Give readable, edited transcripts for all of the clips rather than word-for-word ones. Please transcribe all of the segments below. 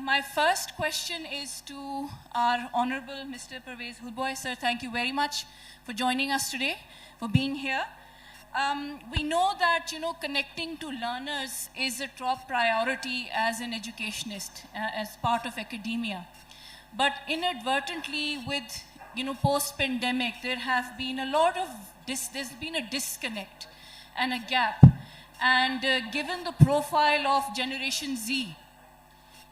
My first question is to our Honorable Mr. Pervez Hoodbhoy. Sir, thank you very much for joining us today, for being here. We know that, connecting to learners is a top priority as an educationist, as part of academia. But inadvertently with, post-pandemic, there have been a lot of, there's been a disconnect and a gap. And given the profile of Generation Z,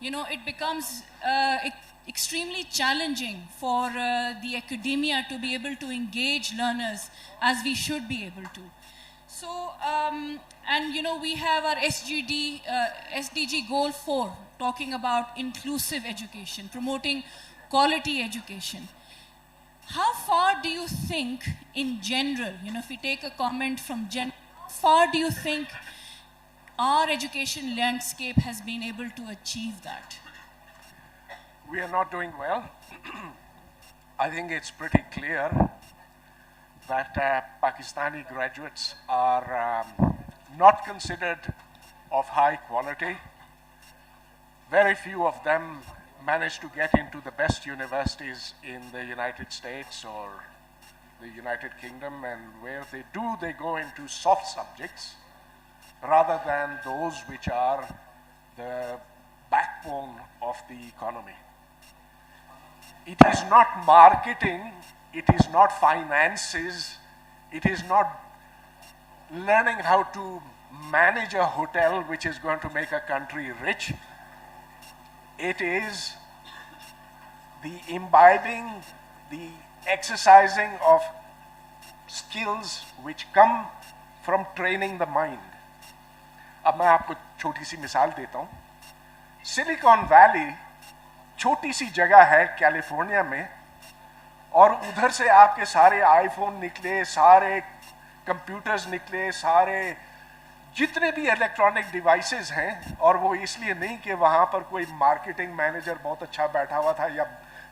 it becomes extremely challenging for the academia to be able to engage learners as we should be able to. So, we have our SDG Goal 4 talking about inclusive education, promoting quality education. How far do you think in general, if we take a comment from how far do you think our education landscape has been able to achieve that? We are not doing well. I think it's pretty clear that Pakistani graduates are not considered of high quality. Very few of them manage to get into the best universities in the United States or the United Kingdom, and where they do, they go into soft subjects rather than those which are the backbone of the economy. It is not marketing, it is not finances, it is not learning how to manage a hotel which is going to make a country rich. It is the imbibing, the exercising of skills which come from training the mind. अब मैं आपको छोटी सी मिसाल देता हूँ. Silicon valley छोटी सी जगह है कैलिफोर्निया में, और उधर से आपके सारे आईफोन निकले, सारे कंप्यूटर्स निकले, सारे जितने भी इलेक्ट्रॉनिक डिवाइसेस हैं, और वो इसलिए नहीं कि वहाँ पर कोई मार्केटिंग मैनेजर बहुत अच्छा बैठा हुआ था या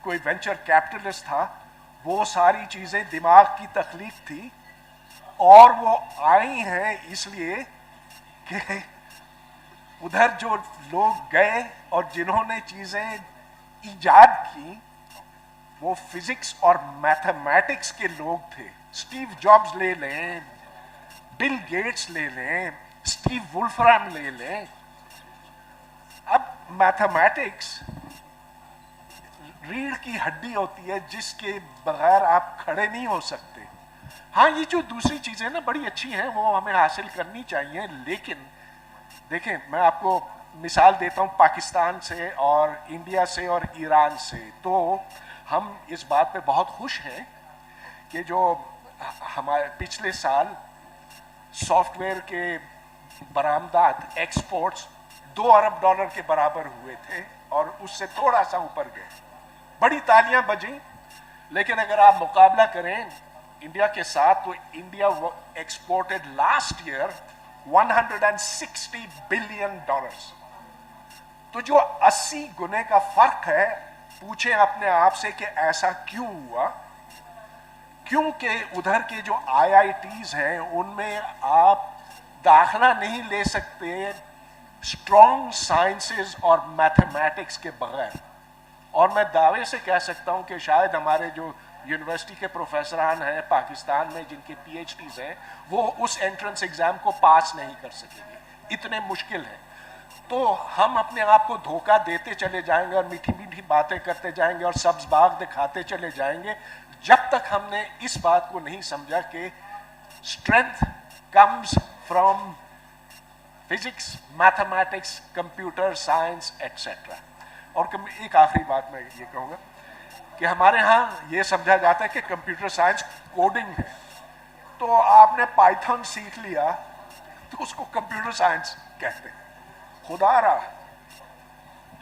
कोई वेंचर कैपिटलिस्ट था. वो सारी चीज़ें दिमाग की तख्लीक थी, और वो आई हैं इसलिए कि उधर जो लोग गए और जिन्होंने चीज़ें ईजाद की वो फिजिक्स और मैथमेटिक्स के लोग थे. स्टीव जॉब्स ले लें, बिल गेट्स ले लें, स्टीव वुल्फ्राम ले लें. अब मैथमेटिक्स रीढ़ की हड्डी होती है जिसके बगैर आप खड़े नहीं हो सकते. हाँ, ये जो दूसरी चीज़ें ना बड़ी अच्छी हैं, वो हमें हासिल करनी चाहिए, लेकिन देखें, मैं आपको मिसाल देता हूँ पाकिस्तान से और इंडिया से और ईरान से. तो हम इस बात पे बहुत खुश हैं कि जो हमारे पिछले साल सॉफ्टवेयर के बरामदात एक्सपोर्ट्स $2 अरब के बराबर हुए थे और उससे थोड़ा सा ऊपर गए. बड़ी तालियां बजी. लेकिन अगर आप मुकाबला करें इंडिया के साथ, तो India exported last year $160 billion. तो जो 80 गुने का फर्क है, पूछें अपने आप से कि ऐसा क्यों हुआ. क्योंकि उधर के जो IITs हैं उनमें आप दाखला नहीं ले सकते स्ट्रॉन्ग साइंसेस और मैथमेटिक्स के बगैर. और मैं दावे से कह सकता हूं कि शायद हमारे जो यूनिवर्सिटी के प्रोफेसरान हैं पाकिस्तान में जिनके PhDs हैं, वो उस एंट्रेंस एग्जाम को पास नहीं कर सकेंगे, इतने मुश्किल है. तो हम अपने आप को धोखा देते चले जाएंगे और मीठी मीठी बातें करते जाएंगे और सब्ज बाग दिखाते चले जाएंगे, जब तक हमने इस बात को नहीं समझा कि strength comes from physics, mathematics, computer science etcetera. और एक आखिरी बात मैं ये कहूँगा कि हमारे यहाँ ये समझा जाता है कि कंप्यूटर साइंस कोडिंग है. तो आपने पाइथन सीख लिया तो उसको कंप्यूटर साइंस कहते हैं. खुदा रहा,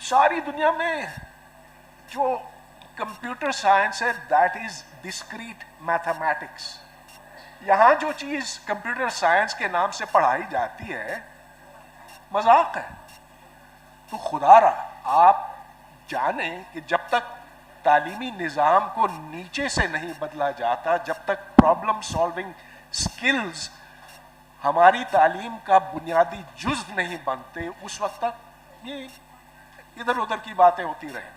सारी दुनिया में जो कंप्यूटर साइंस है दैट इज डिस्क्रीट मैथमेटिक्स. यहाँ जो चीज़ कंप्यूटर साइंस के नाम से पढ़ाई जाती है मजाक है. तो खुदा रहा, आप जाने कि जब तक तालीमी निज़ाम को नीचे से नहीं बदला जाता, जब तक प्रॉब्लम सॉल्विंग स्किल्स हमारी तालीम का बुनियादी जुज़ नहीं बनते, उस वक्त तक ये इधर उधर की बातें होती रहें।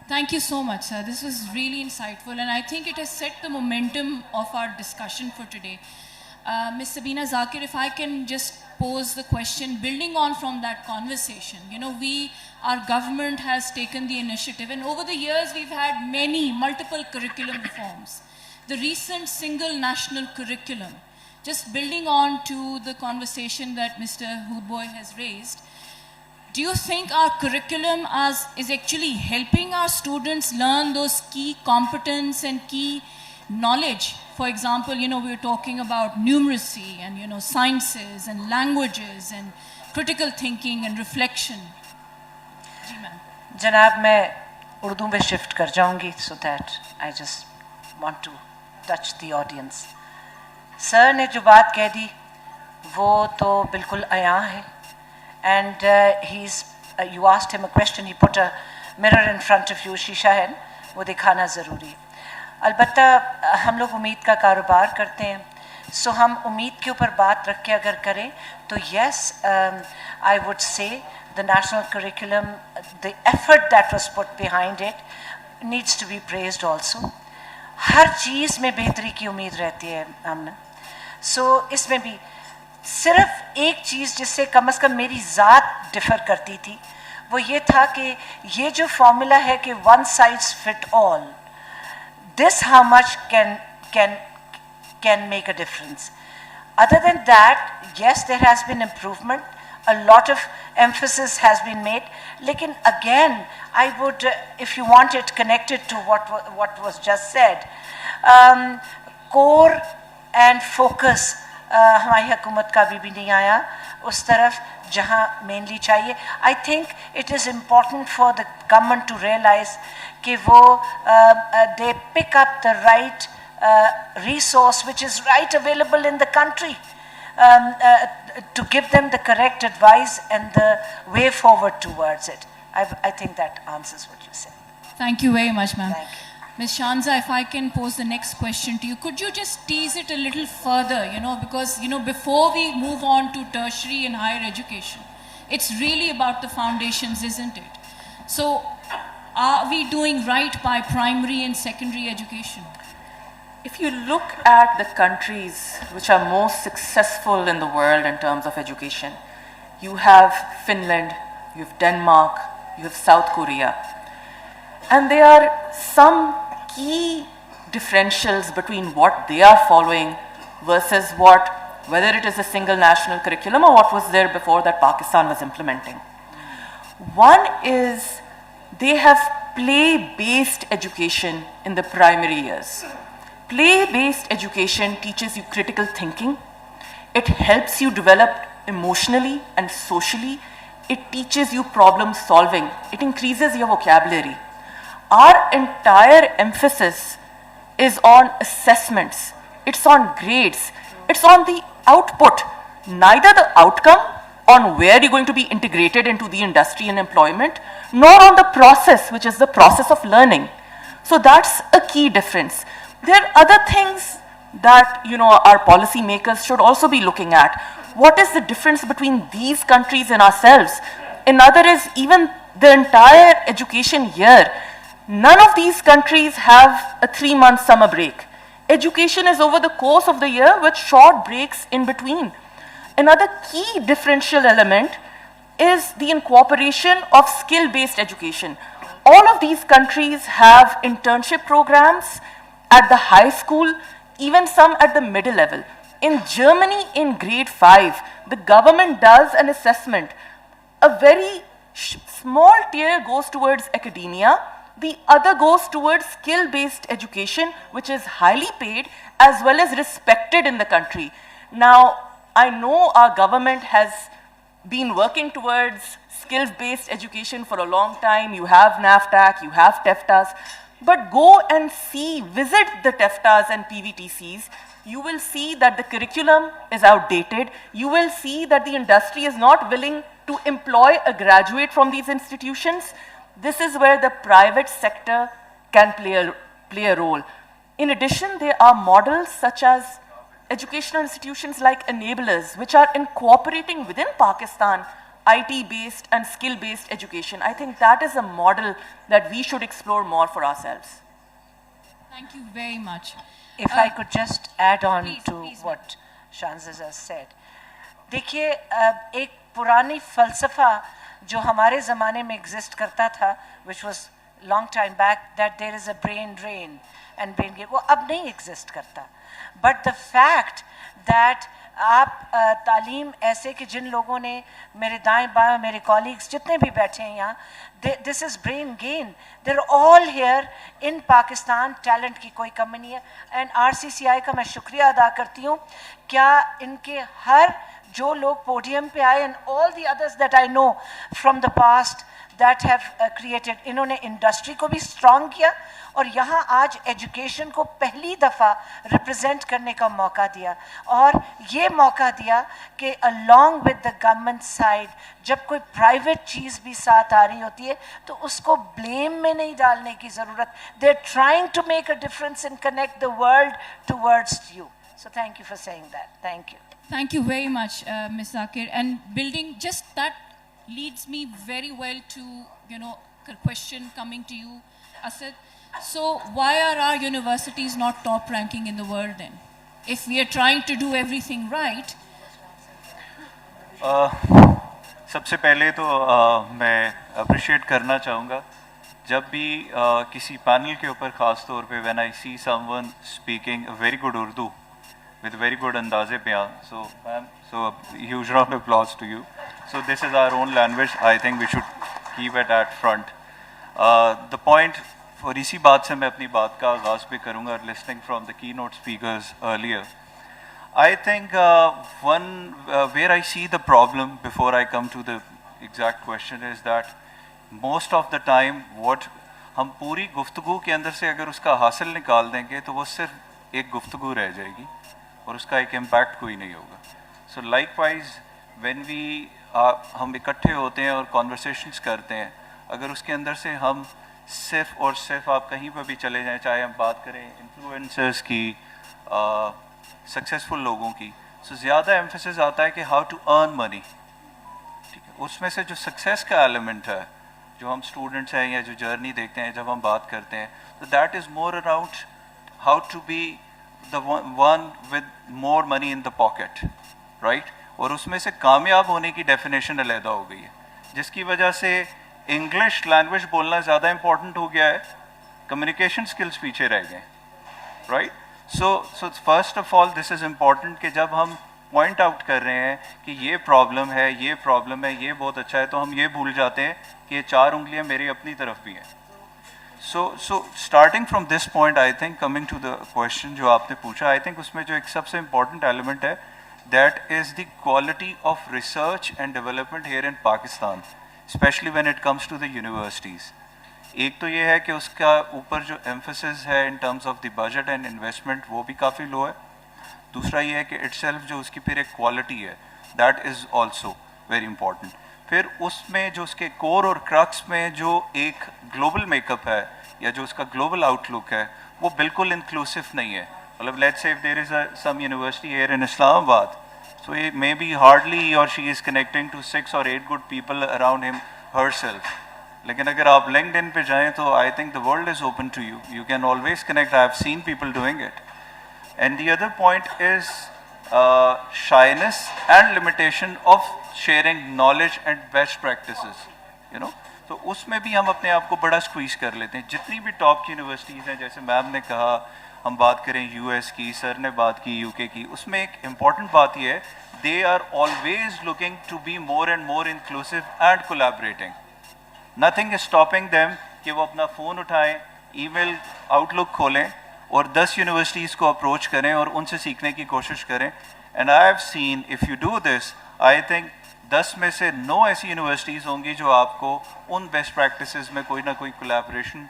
Thank you so much, sir. This was really insightful, and I think it has set the momentum of our discussion for today. Ms. Sabina Zakir, if I can just pose the question, building on from that conversation, you know, our government has taken the initiative, and over the years we've had multiple curriculum reforms. The recent single national curriculum, just building on to the conversation that Mr. Hoodbhoy has raised, do you think our curriculum is actually helping our students learn those key competence and key knowledge? For example, you know, we were talking about numeracy and, you know, sciences and languages and critical thinking and reflection. जी ma'am. जनाब मैं उर्दू में shift कर जाऊंगी so that I just want to touch the audience. Sir ने जो बात कह दी वो तो बिल्कुल आया है. And you asked him a question, he put a mirror in front of you, शीशा है, वो दिखाना ज़रूरी है. अलबत्ता हम लोग उम्मीद का कारोबार करते हैं, so हम उम्मीद के ऊपर बात रख के अगर करें तो yes, I would say the national curriculum, the effort that was put behind it needs to be praised also. हर चीज़ में बेहतरी की उम्मीद रहती है हमने. So इसमें भी सिर्फ एक चीज़ जिससे कम से कम मेरी ज़ात डिफ़र करती थी वो ये था कि ये जो फॉर्मूला है कि one size fit all, this how much can make a difference. Other than that, yes, there has been improvement, a lot of emphasis has been made, lekin again I would, if you want it connected to what was just said, core and focus हमारी हुकूमत का भी नहीं आया उस तरफ जहाँ mainly चाहिए. I think it is important for the government to realize कि वो they pick up the right resource which is right available in the country to give them the correct advice and the way forward towards it. I think that answers what you said. Thank you very much, ma'am. Thank you. Ms. Shanza, if I can pose the next question to you, could you just tease it a little further, you know, because, you know, before we move on to tertiary and higher education, it's really about the foundations, isn't it? So, are we doing right by primary and secondary education? If you look at the countries which are most successful in the world in terms of education, you have Finland, you have Denmark, you have South Korea. And there are some key differentials between what they are following versus whether it is a single national curriculum or what was there before that Pakistan was implementing. One is they have play-based education in the primary years. Play-based education teaches you critical thinking. It helps you develop emotionally and socially. It teaches you problem solving. It increases your vocabulary. Our entire emphasis is on assessments, it's on grades, it's on the output, neither the outcome on where you're going to be integrated into the industry and employment, nor on the process, which is the process of learning. So that's a key difference. There are other things that, you know, our policy makers should also be looking at. What is the difference between these countries and ourselves? Another is even the entire education year. None of these countries have a 3-month summer break. Education is over the course of the year with short breaks in between. Another key differential element is the incorporation of skill-based education. All of these countries have internship programs at the high school, even some at the middle level. In Germany, in grade 5, the government does an assessment. A very small tier goes towards academia. The other goes towards skill-based education, which is highly paid as well as respected in the country. Now, I know our government has been working towards skills-based education for a long time. You have NAFTAC, you have TEFTAs, but go and see, visit the TEFTAs and PVTCs. You will see that the curriculum is outdated. You will see that the industry is not willing to employ a graduate from these institutions. This is where the private sector can play a role. In addition, there are models such as educational institutions like enablers, which are incorporating within Pakistan IT-based and skill-based education. I think that is a model that we should explore more for ourselves. Thank you very much. If I could just add on please, to please, what Shanzeh has said. देखिए एक पुरानी फ़लसफ़ा जो हमारे ज़माने में exist करता था, which was long time back, that there is a brain drain and brain gain, वो अब नहीं एग्जिस्ट करता. But the fact that आप तालीम ऐसे कि जिन लोगों ने मेरे दाएं बाएं मेरे कॉलीग्स जितने भी बैठे हैं यहाँ, this is brain gain. There all here in Pakistan. Talent की कोई कमी नहीं है. एंड RCCI का मैं शुक्रिया अदा करती हूँ. क्या इनके हर जो लोग पोडियम पे आए and all the others that I know from the past that have created, इन्होंने इंडस्ट्री को भी स्ट्रॉन्ग किया और यहाँ आज एजुकेशन को पहली दफ़ा रिप्रेजेंट करने का मौका दिया. और ये मौका दिया कि along with the government side जब कोई प्राइवेट चीज़ भी साथ आ रही होती है तो उसको ब्लेम में नहीं डालने की ज़रूरत. they are trying to make a difference and connect the world towards you. So thank you for saying that. Thank you. Thank you very much, Ms. Zakir. And building just that leads me very well to, a question coming to you, Asad. So why are our universities not top ranking in the world then? If we are trying to do everything right. सबसे पहले तो मैं appreciate करना चाहूँगा जब भी किसी panel के ऊपर ख़ास तौर पे when I see someone speaking a very good Urdu with very good अंदाज़े बयान, so ma'am, so a huge round of applause to you. So this is our own language. I think we should keep it at front. The point, और इसी बात से मैं अपनी बात का आगाज़ भी करूँगा, listening from the keynote speakers earlier. I think where I see the problem before I come to the exact question is that most of the time what हम पूरी गुफ्तगू के अंदर से अगर उसका हासिल निकाल देंगे तो वो सिर्फ एक गुफ्तगू रह जाएगी और उसका एक इम्पैक्ट कोई नहीं होगा. So likewise when we हम इकट्ठे होते हैं और कॉन्वर्सेशंस करते हैं, अगर उसके अंदर से हम सिर्फ और सिर्फ आप कहीं पर भी चले जाएं, चाहे हम बात करें इन्फ्लुएंसर्स की, सक्सेसफुल लोगों की, सो ज़्यादा एम्फेसिस आता है कि हाउ टू अर्न मनी. ठीक है, उसमें से जो सक्सेस का एलिमेंट है, जो हम स्टूडेंट्स हैं या जो जर्नी देखते हैं जब हम बात करते हैं, तो that is more around how to be the one with more money in the pocket, right. और उसमें से कामयाब होने की डेफिनेशन अलहदा हो गई है, जिसकी वजह से इंग्लिश लैंग्वेज बोलना ज़्यादा इम्पॉर्टेंट हो गया है, कम्युनिकेशन स्किल्स पीछे रह गए, right. So first of all this is important कि जब हम पॉइंट आउट कर रहे हैं कि ये प्रॉब्लम है, ये प्रॉब्लम है, ये बहुत अच्छा है, तो हम ये भूल जाते हैं कि ये चार उंगलियां मेरी अपनी तरफ भी हैं. So starting from this point, I think coming to the question जो आपने पूछा, आई थिंक उसमें जो एक सबसे इम्पॉर्टेंट एलिमेंट है, that is the quality of research and development here in Pakistan, especially when it comes to the universities. एक तो ये है कि उसका ऊपर जो emphasis है in terms of the budget and investment वो भी काफ़ी लो है. दूसरा ये है कि itself जो उसकी फिर एक quality है, that is also very important. फिर उसमें जो उसके core और crux में जो एक global makeup है या जो उसका global outlook है, वो बिल्कुल inclusive नहीं है. मतलब let's say if there is some university here in Islamabad, so maybe hardly he or she is connecting to 6 or 8 good people around him herself. लेकिन अगर आप LinkedIn पे जाएं तो I think the world is open to you. You can always connect. I have seen people doing it. And the other point is shyness and limitation of sharing knowledge and best practices. तो उसमें भी हम अपने आप को बड़ा squeeze कर लेते हैं. जितनी भी टॉप यूनिवर्सिटीज़ हैं, जैसे मैम ने कहा, हम बात करें US की, सर ने बात की UK की, उसमें एक इम्पॉर्टेंट बात ये है, they are always looking to be more and more inclusive and collaborating. Nothing is stopping them कि वो अपना फ़ोन उठाएं, ईमेल आउटलुक खोलें और 10 यूनिवर्सिटीज़ को अप्रोच करें और उनसे सीखने की कोशिश करें. And I have seen if you do this, I think 10 में से 9 ऐसी यूनिवर्सिटीज़ होंगी जो आपको उन बेस्ट प्रैक्टिसेस में कोई ना कोई कोलैबोरेशन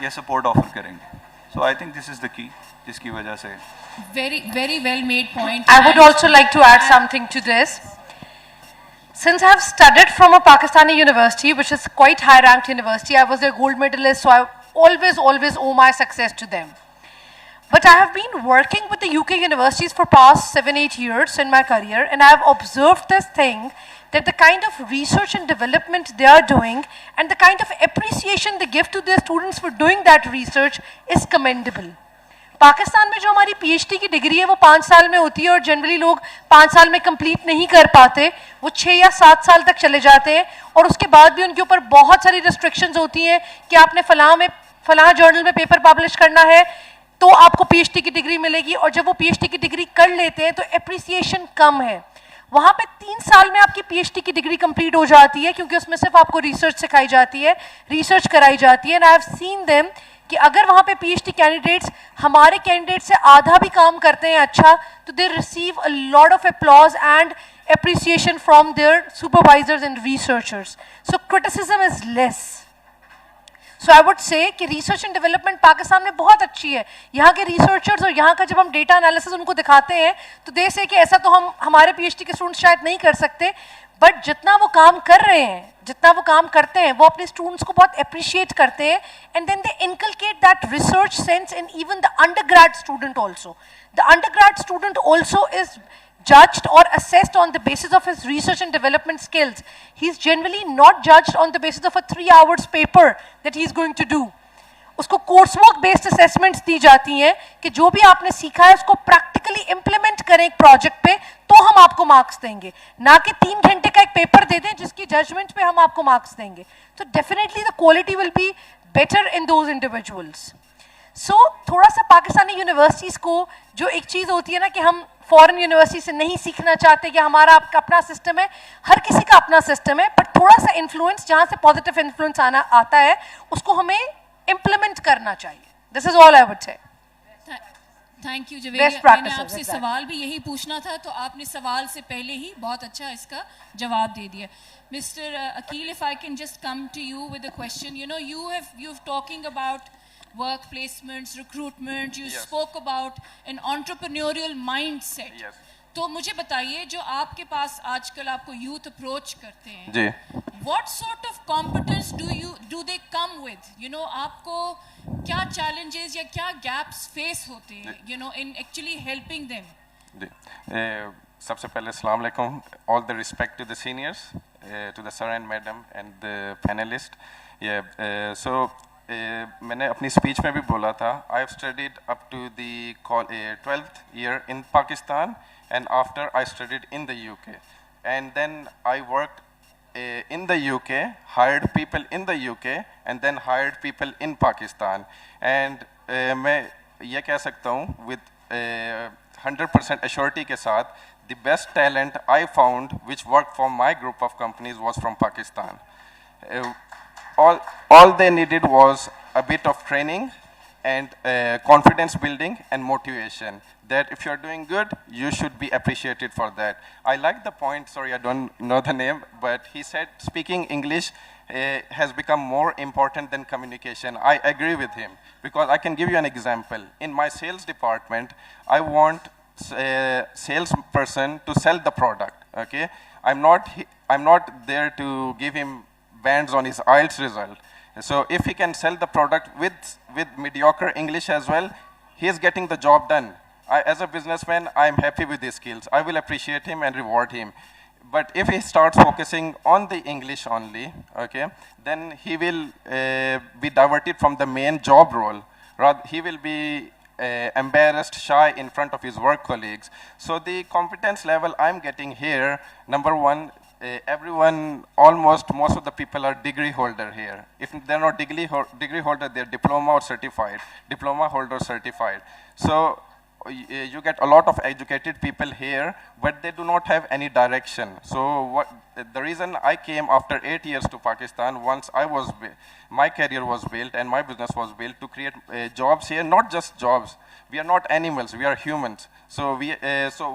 या सपोर्ट ऑफर करेंगे. So I think this is the key, जिसकी वजह से. Very, very well made point. I would also like to add something to this. Since I have studied from a Pakistani university, which is quite high-ranked university, I was their gold medalist, so I always owe my success to them. But I have been working with the UK universities for past 7-8 years in my career, and I have observed this thing, that the kind of research and development they are doing and the kind of appreciation they give to their students for doing that research is commendable. Pakistan में जो हमारी PhD की degree है वो 5 साल में होती है और जनरली लोग 5 साल में कंप्लीट नहीं कर पाते, वो 6 या 7 साल तक चले जाते हैं और उसके बाद भी उनके ऊपर बहुत सारी रिस्ट्रिक्शंस होती हैं कि आपने फलां जर्नल में पेपर पब्लिश करना है तो आपको PhD की डिग्री मिलेगी, और जब वो PhD की डिग्री कर लेते हैं तो एप्रिसिएशन कम है. वहाँ पे 3 साल में आपकी PhD की डिग्री कंप्लीट हो जाती है क्योंकि उसमें सिर्फ आपको रिसर्च सिखाई जाती है, रिसर्च कराई जाती है. And I have seen them कि अगर वहाँ पे PhD कैंडिडेट्स हमारे कैंडिडेट से आधा भी काम करते हैं अच्छा, तो they receive a lot of applause and appreciation from their supervisors and researchers. So criticism is less. So I would say कि research and development पाकिस्तान में बहुत अच्छी है. यहाँ के researchers और यहाँ का जब हम data analysis उनको दिखाते हैं तो दे से कि ऐसा तो हम हमारे PhD के students शायद नहीं कर सकते, बट जितना वो काम कर रहे हैं, जितना वो काम करते हैं, वो अपने स्टूडेंट्स को बहुत अप्रिशिएट करते हैं. And then they inculcate that research sense in even the undergrad student also. The undergrad student also is judged or assessed on the basis of his research and development skills. He's generally not judged on the basis of a 3 hours paper that he's going to do. उसको course work based assessments दी जाती हैं कि जो भी आपने सीखा है उसको प्रैक्टिकली इंप्लीमेंट करें एक प्रोजेक्ट पे तो हम आपको मार्क्स देंगे, ना कि 3 घंटे का एक पेपर दे दें जिसकी जजमेंट पे हम आपको मार्क्स देंगे. तो definitely the quality will be better in those individuals. So थोड़ा सा पाकिस्तानी यूनिवर्सिटीज़ को जो एक चीज़ होती है ना कि हम फॉरेन यूनिवर्सिटी से नहीं सीखना चाहते कि हमारा आपका अपना सिस्टम है, हर किसी का अपना सिस्टम है, बट थोड़ा सा इन्फ्लुएंस जहाँ से पॉजिटिव इन्फ्लुएंस आता है उसको हमें इम्प्लीमेंट करना चाहिए. This is all I would say. Thank you Javeria. मैंने आपसे सवाल भी यही पूछना था तो आपने सवाल से पहले ही बहुत अच्छा इसका जवाब दे दिया. Mister Aqeel, if I can just come to you with a question. You know you've talking about work placements, recruitment, you spoke about an entrepreneurial mindset. Yes. तो मुझे बताइए जो आपके पास आजकल आपको यूथ अप्रोच करते हैं जी, what sort of competence do they come with? You know, आपको क्या challenges या क्या gaps face होते हैं you know in actually helping them? जी. सबसे पहले अस्सलाम वालेकुम. All the respect to the seniors, to the sir and madam and the panelist. So मैंने अपनी स्पीच में भी बोला था, I have studied up to the 12th year in Pakistan and after I studied in the UK and then I worked in the UK, hired people in the UK and then hired people in Pakistan and मैं ये कह सकता हूँ with 100% assurity के साथ the best talent I found which worked for my group of companies was from Pakistan. All they needed was a bit of training and confidence building and motivation that if you're doing good, you should be appreciated for that. I like the point, sorry I don't know the name, but he said speaking English has become more important than communication. I agree with him because I can give you an example. In my sales department, I want a salesperson to sell the product, okay? I'm not there to give him bands on his IELTS result. So if he can sell the product with mediocre English as well, he is getting the job done. As a businessman, I am happy with his skills. I will appreciate him and reward him. But if he starts focusing on the English only, okay, then he will be diverted from the main job role. Rather, he will be embarrassed, shy in front of his work colleagues. So the competence level I'm getting here, number one, everyone, almost most of the people are degree holder here. If they're not degree holder, they're diploma or certified, diploma holder certified. So you get a lot of educated people here, but they do not have any direction. So the reason I came after 8 years to Pakistan, once my career was built and my business was built to create jobs here, not just jobs. We are not animals, we are humans. So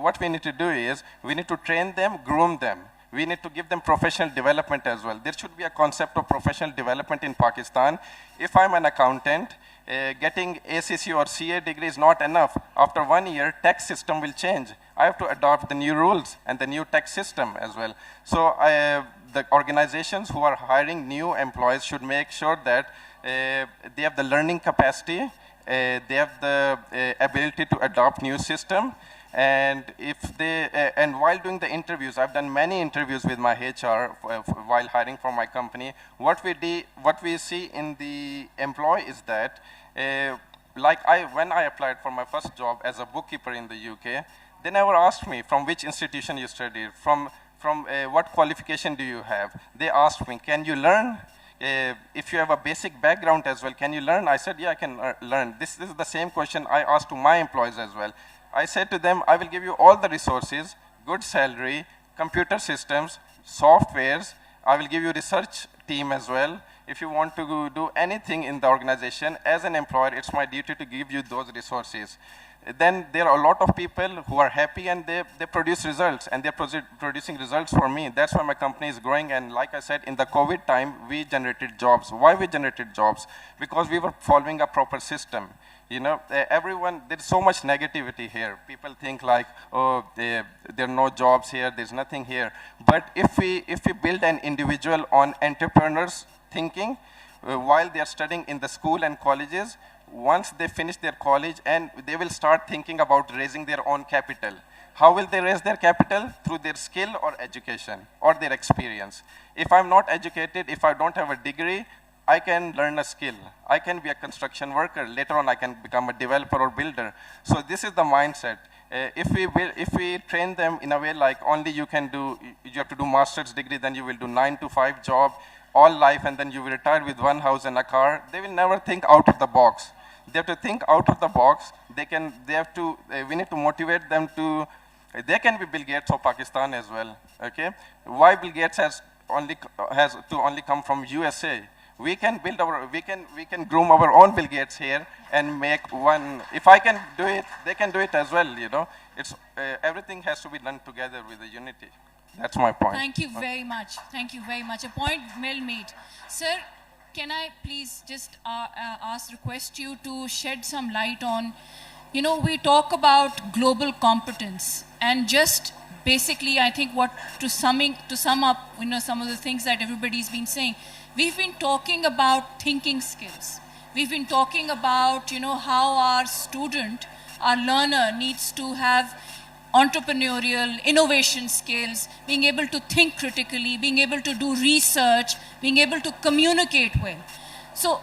what we need to do is, we need to train them, groom them. We need to give them professional development as well. There should be a concept of professional development in Pakistan. If I'm an accountant, getting ACC or CA degree is not enough. After 1 year, tax system will change. I have to adopt the new rules and the new tax system as well. So the organizations who are hiring new employees should make sure that they have the learning capacity they have the ability to adopt new system. And if they, and while doing the interviews, I've done many interviews with my HR while hiring for my company. What we see in the employee is that, when I applied for my first job as a bookkeeper in the UK, they never asked me from which institution you studied, from what qualification do you have. They asked me, can you learn? If you have a basic background as well, can you learn? I said, yeah, I can learn. This is the same question I asked to my employees as well. I said to them, I will give you all the resources, good salary, computer systems, softwares. I will give you research team as well. If you want to do anything in the organization, as an employer, it's my duty to give you those resources. Then there are a lot of people who are happy and they produce results, and they're producing results for me. That's why my company is growing. And like I said, in the COVID time, we generated jobs. Why we generated jobs? Because we were following a proper system. You know, everyone, there's so much negativity here. People think like, oh, there are no jobs here, there's nothing here. But if we build an individual on entrepreneurs thinking, while they are studying in the school and colleges, once they finish their college, and they will start thinking about raising their own capital. How will they raise their capital? Through their skill or education or their experience. If I'm not educated, if I don't have a degree, I can learn a skill. I can be a construction worker. Later on, I can become a developer or builder. So this is the mindset. If we train them in a way like only you have to do master's degree, then you will do 9-to-5 job all life, and then you will retire with one house and a car, they will never think out of the box. They have to think out of the box. We need to motivate them to, they can be Bill Gates of Pakistan as well, okay? Why Bill Gates has to only come from USA? We can build we can groom our own Bill Gates here and make one. If I can do it, they can do it as well, you know? It's, everything has to be done together with the unity. That's my point. Thank you very much. Thank you very much. A point well made. Sir, can I please just request you to shed some light on, you know, we talk about global competence, and just basically, I think to sum up, you know, some of the things that everybody's been saying, we've been talking about thinking skills. We've been talking about, you know, how our student, our learner needs to have entrepreneurial, innovation skills, being able to think critically, being able to do research, being able to communicate well. So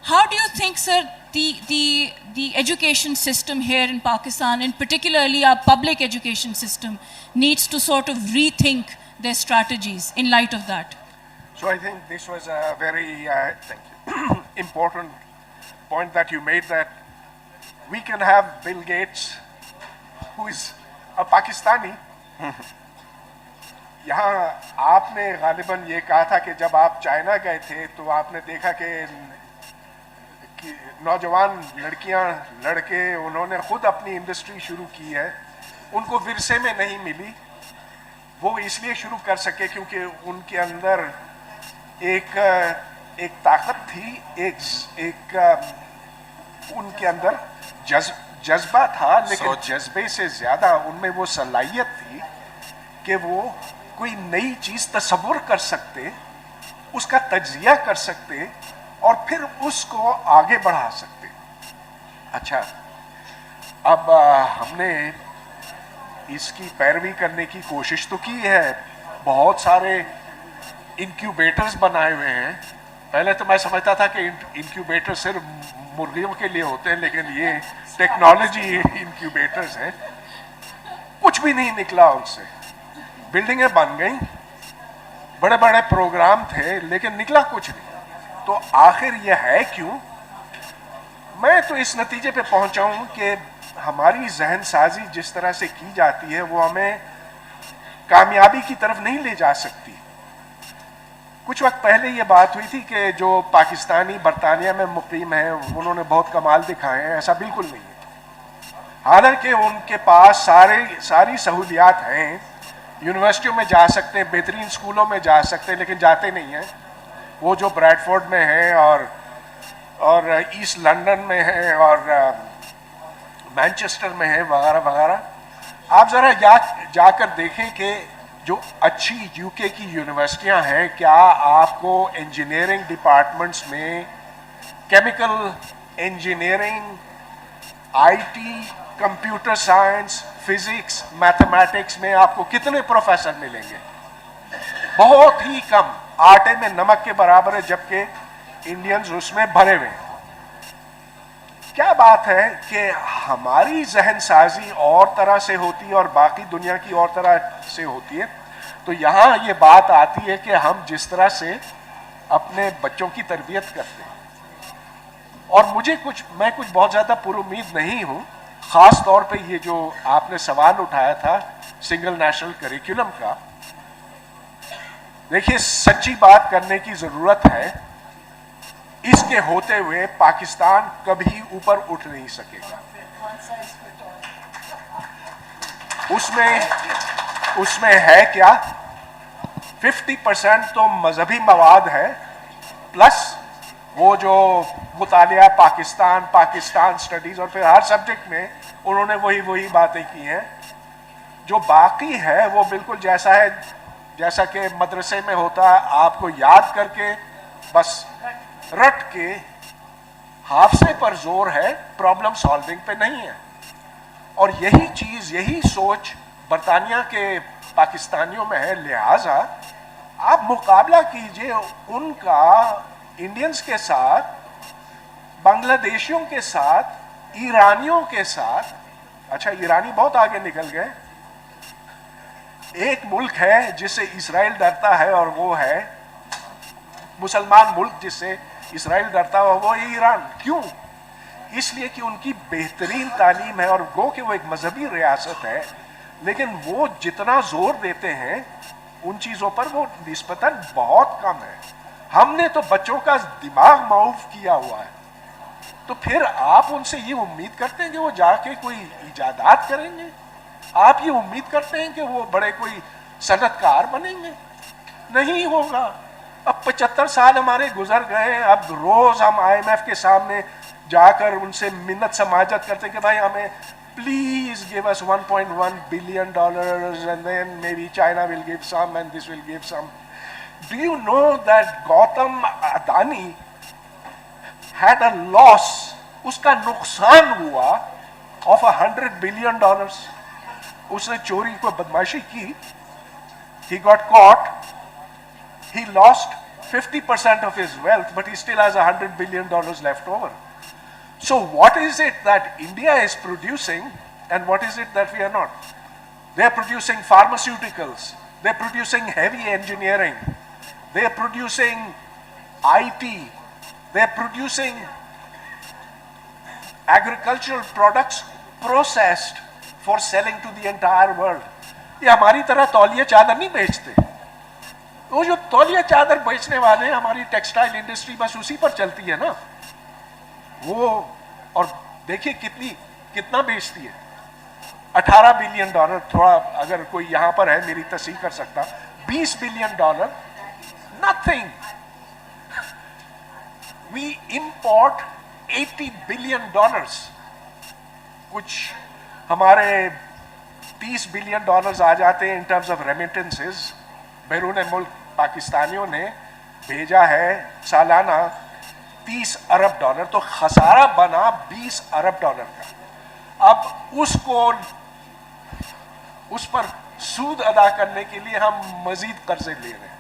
how do you think, sir, the education system here in Pakistan, and particularly our public education system, needs to sort of rethink their strategies in light of that? So I think this was a very important point that you made, that we can have Bill Gates, who is a Pakistani. यहाँ आपने गालिबन ये कहा था कि जब आप China गए थे तो आपने देखा कि नौजवान लड़कियां लड़के उन्होंने खुद अपनी इंडस्ट्री शुरू की है, उनको विरसे में नहीं मिली। वो इसलिए शुरू कर सके क्योंकि उनके अंदर एक ताकत थी, उनके अंदर जज्बा था, लेकिन जज्बे से ज़्यादा उनमें वो सलाहियत थी कि वो कोई नई चीज़ तसव्वुर कर सकते, उसका तज्जिया कर सकते और फिर उसको आगे बढ़ा सकते। अच्छा, अब हमने इसकी पैरवी करने की कोशिश तो की है, बहुत सारे इंक्यूबेटर्स बनाए हुए हैं। पहले तो मैं समझता था कि इंक्यूबेटर सिर्फ मुर्गियों के लिए होते हैं, लेकिन ये टेक्नोलॉजी इंक्यूबेटर्स हैं। कुछ भी नहीं निकला उनसे, बिल्डिंगें बन गई, बड़े बड़े प्रोग्राम थे, लेकिन निकला कुछ नहीं। तो आखिर ये है क्यों? मैं तो इस नतीजे पे पहुंचा हूं कि हमारी जहन साजी जिस तरह से की जाती है वो हमें कामयाबी की तरफ नहीं ले जा सकती। कुछ वक्त पहले ये बात हुई थी कि जो पाकिस्तानी बरतानिया में मुकीम हैं उन्होंने बहुत कमाल दिखाए हैं, ऐसा बिल्कुल नहीं है। हालांकि उनके पास सारी सहूलियात हैं, यूनिवर्सिटियों में जा सकते हैं, बेहतरीन स्कूलों में जा सकते हैं, लेकिन जाते नहीं हैं। वो जो ब्रैडफोर्ड में है और ईस्ट लंदन में है और मैनचेस्टर में है वगैरह वगैरह। आप ज़रा जाकर देखें कि जो अच्छी यूके की यूनिवर्सिटियां हैं, क्या आपको इंजीनियरिंग डिपार्टमेंट्स में chemical engineering, IT, computer science, physics, mathematics में आपको कितने प्रोफेसर मिलेंगे? बहुत ही कम, आटे में नमक के बराबर है, जबकि इंडियंस उसमें भरे हुए हैं। क्या बात है कि हमारी जहन साजी और तरह से होती है और बाकी दुनिया की और तरह से होती है। तो यहाँ ये बात आती है कि हम जिस तरह से अपने बच्चों की तरबियत करते हैं, और मैं कुछ बहुत ज़्यादा पुरुमीद नहीं हूँ, ख़ास तौर पे ये जो आपने सवाल उठाया था सिंगल नेशनल करिकुलम का। देखिए, सच्ची बात करने की ज़रूरत है, इसके होते हुए पाकिस्तान कभी ऊपर उठ नहीं सकेगा। उसमें है क्या, 50% तो मजहबी मवाद है, प्लस वो जो मुतालिया पाकिस्तान स्टडीज, और फिर हर सब्जेक्ट में उन्होंने वही बातें की हैं। जो बाकी है वो बिल्कुल जैसा कि मदरसे में होता है, आपको याद करके बस रट के हाफजे पर जोर है, प्रॉब्लम सॉल्विंग पे नहीं है। और यही सोच बरतानिया के पाकिस्तानियों में है। लिहाजा आप मुकाबला कीजिए उनका इंडियंस के साथ, बांग्लादेशियों के साथ, ईरानियों के साथ। अच्छा, ईरानी बहुत आगे निकल गए। एक मुल्क है जिससे इजराइल डरता है, और वो है मुसलमान मुल्क जिससे इजराइल डरता है, वो है ईरान। क्यों? इसलिए कि उनकी बेहतरीन तालीम है, और गो कि वो एक मजहबी रियासत है, लेकिन वो जितना जोर देते हैं उन चीज़ों पर वो निस्बतन बहुत कम है। हमने तो बच्चों का दिमाग माउफ किया हुआ है, तो फिर आप उनसे ये उम्मीद करते हैं कि वो जाके कोई इजादात करेंगे? आप ये उम्मीद करते हैं कि वो बड़े कोई सनतकार बनेंगे? नहीं होगा। अब 75 साल हमारे गुजर गए, अब रोज हम IMF के सामने जाकर उनसे मिन्नत समाजत करते कि भाई हमें please give us $1.1 billion and then maybe China will give some and this will give some. Do you know that Gautam Adani had a loss, उसका नुकसान हुआ of $100 billion. उसने चोरी को बदमाशी की, he got caught, he lost 50% of his wealth, but he still has $100 billion left over. So what is it that India is producing and what is it that we are not? They are producing pharmaceuticals, they are producing heavy engineering, they are producing IT, they are producing agricultural products processed for selling to the entire world. ये हमारी तरह तौलिया चादर नहीं बेचते। वो जो तौलिया चादर बेचने वाले हैं, हमारी टेक्सटाइल इंडस्ट्री बस उसी पर चलती है ना वो। और देखिए कितना बेचती है, $18 बिलियन। थोड़ा अगर कोई यहां पर है मेरी तस्दीक कर सकता, $20 billion, nothing. We import $80 billion. कुछ हमारे $30 बिलियन आ जाते हैं इन टर्म्स ऑफ रेमिटेंसेस। बैरून मुल्क पाकिस्तानियों ने भेजा है सालाना $30 अरब, तो खसारा बना $20 अरब का। अब उस पर सूद अदा करने के लिए हम मजीद कर्जे ले रहे हैं।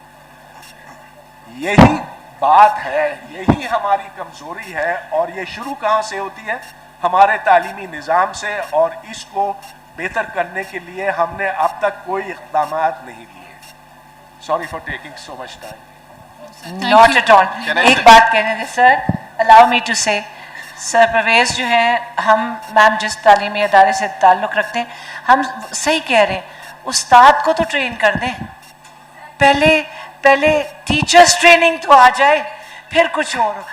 यही बात है, यही हमारी कमजोरी है। और ये शुरू कहां से होती है? हमारे तालीमी निज़ाम से। और इसको बेहतर करने के लिए हमने अब तक कोई इक़दाम नहीं लिए। Sorry for taking so much time. Not at all. एक बात कहने दे sir, allow me to say, sir Parvez जो हैं, हम मैम जिस तालीमी अदारे से ताल्लुक़ रखते हैं, हम सही कह रहे हैं, उस्ताद को तो ट्रेन कर दें। पहले टीचर्स ट्रेनिंग तो आ जाए, फिर कुछ और।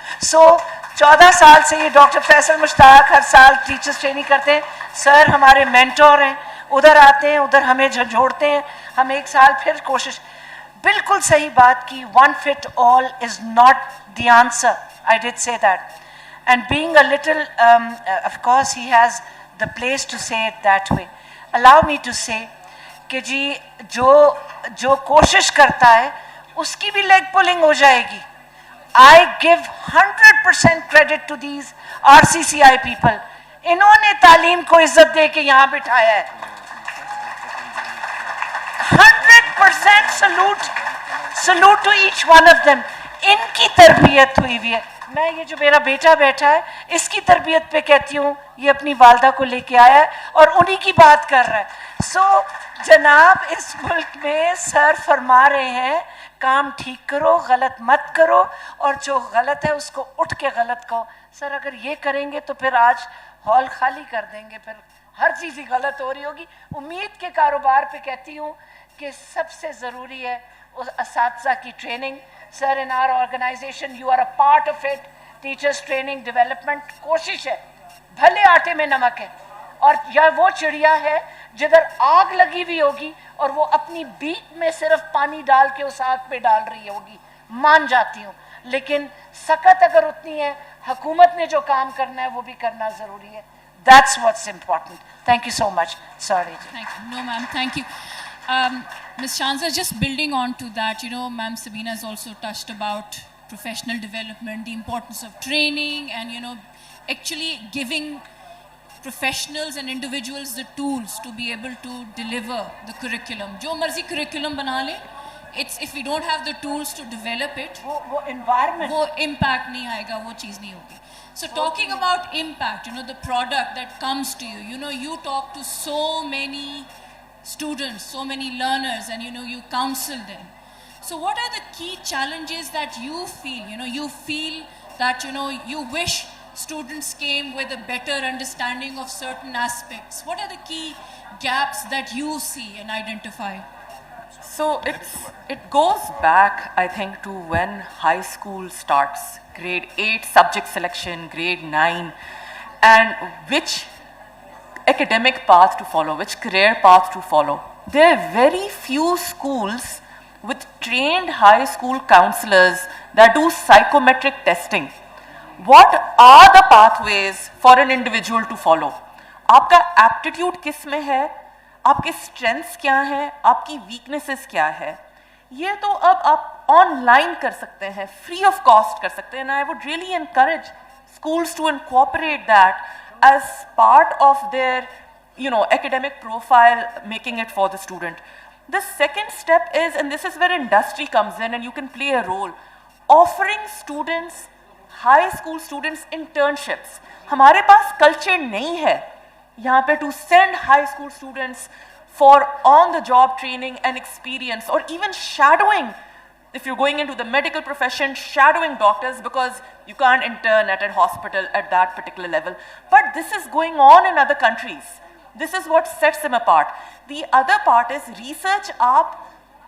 14 साल से ये डॉक्टर फैसल मुश्ताक हर साल टीचर्स ट्रेनिंग करते हैं। सर हमारे मेंटोर हैं, उधर आते हैं, उधर हमें झंझोड़ते हैं। हम एक साल फिर कोशिश, बिल्कुल सही बात की, one fit all is not the answer. I did say that. And being a little, of course he has the place to say it that way. Allow me to say कि जी जो कोशिश करता है उसकी भी लेग पुलिंग हो जाएगी। I give 100% credit to these RCCI people. इन्होंने तालीम को इज्जत दे के यहाँ बिठाया है. 100% salute to each one of them. इनकी तरबियत हुई हुई है. मैं ये जो मेरा बेटा बैठा है इसकी तरबियत पे कहती हूँ, ये अपनी वालदा को लेके आया है और उन्हीं की बात कर रहा है. सो जनाब, इस मुल्क में सर फरमा रहे हैं काम ठीक करो, गलत मत करो, और जो गलत है उसको उठ के गलत कहो. सर अगर ये करेंगे तो फिर आज हॉल खाली कर देंगे, फिर हर चीज़ ही गलत हो रही होगी. उम्मीद के कारोबार पे कहती हूँ कि सबसे ज़रूरी है उस असातिज़ा की training. Sir, in our organisation you are a part of it. Teachers training development कोशिश है, भले आटे में नमक है, और यह वो चिड़िया है जिधर आग लगी हुई होगी और वो अपनी बीक में सिर्फ पानी डाल के उस आग पे डाल रही होगी, मान जाती हूँ. लेकिन सकत अगर उतनी है, हुकूमत ने जो काम करना है वो भी करना ज़रूरी है. That's what's important. Thank you so much. Sorry. Thank you. No, ma'am, thank you. Ms. Shanza, just building on to that, you know, ma'am Sabina has also touched about professional development, the importance of training, and, you know, actually giving professionals and individuals the tools to be able to deliver the curriculum. Jo marzi curriculum bana le, it's if we don't have the tools to develop it, वो environment, वो impact नहीं आएगा, वो चीज़ नहीं होगी. So talking about impact, you know, the product that comes to you, you know, you talk to so many students, so many learners, and, you know, you counsel them. So what are the key challenges that you feel, you know, you feel that, you know, you wish students came with a better understanding of certain aspects? What are the key gaps that you see and identify? So it goes back, I think, to when high school starts, grade 8 subject selection, grade 9, and which academic path to follow, which career path to follow. There are very few schools with trained high school counselors that do psychometric testing. What are the pathways for an individual to follow? आपका aptitude किस में है, आपके strengths क्या हैं, आपकी weaknesses क्या है, ये तो अब आप online कर सकते हैं, free of cost कर सकते हैं. And I would really encourage schools to incorporate that as part of their, you know, academic profile, making it for the student. The second step is, and this is where industry comes in and you can play a role, offering students, high school students, internships. हमारे पास culture नहीं है यहाँ पे to send high school students for on-the-job training and experience, or even shadowing. If you're going into the medical profession, shadowing doctors, because you can't intern at a hospital at that particular level. But this is going on in other countries. This is what sets them apart. The other part is research. आप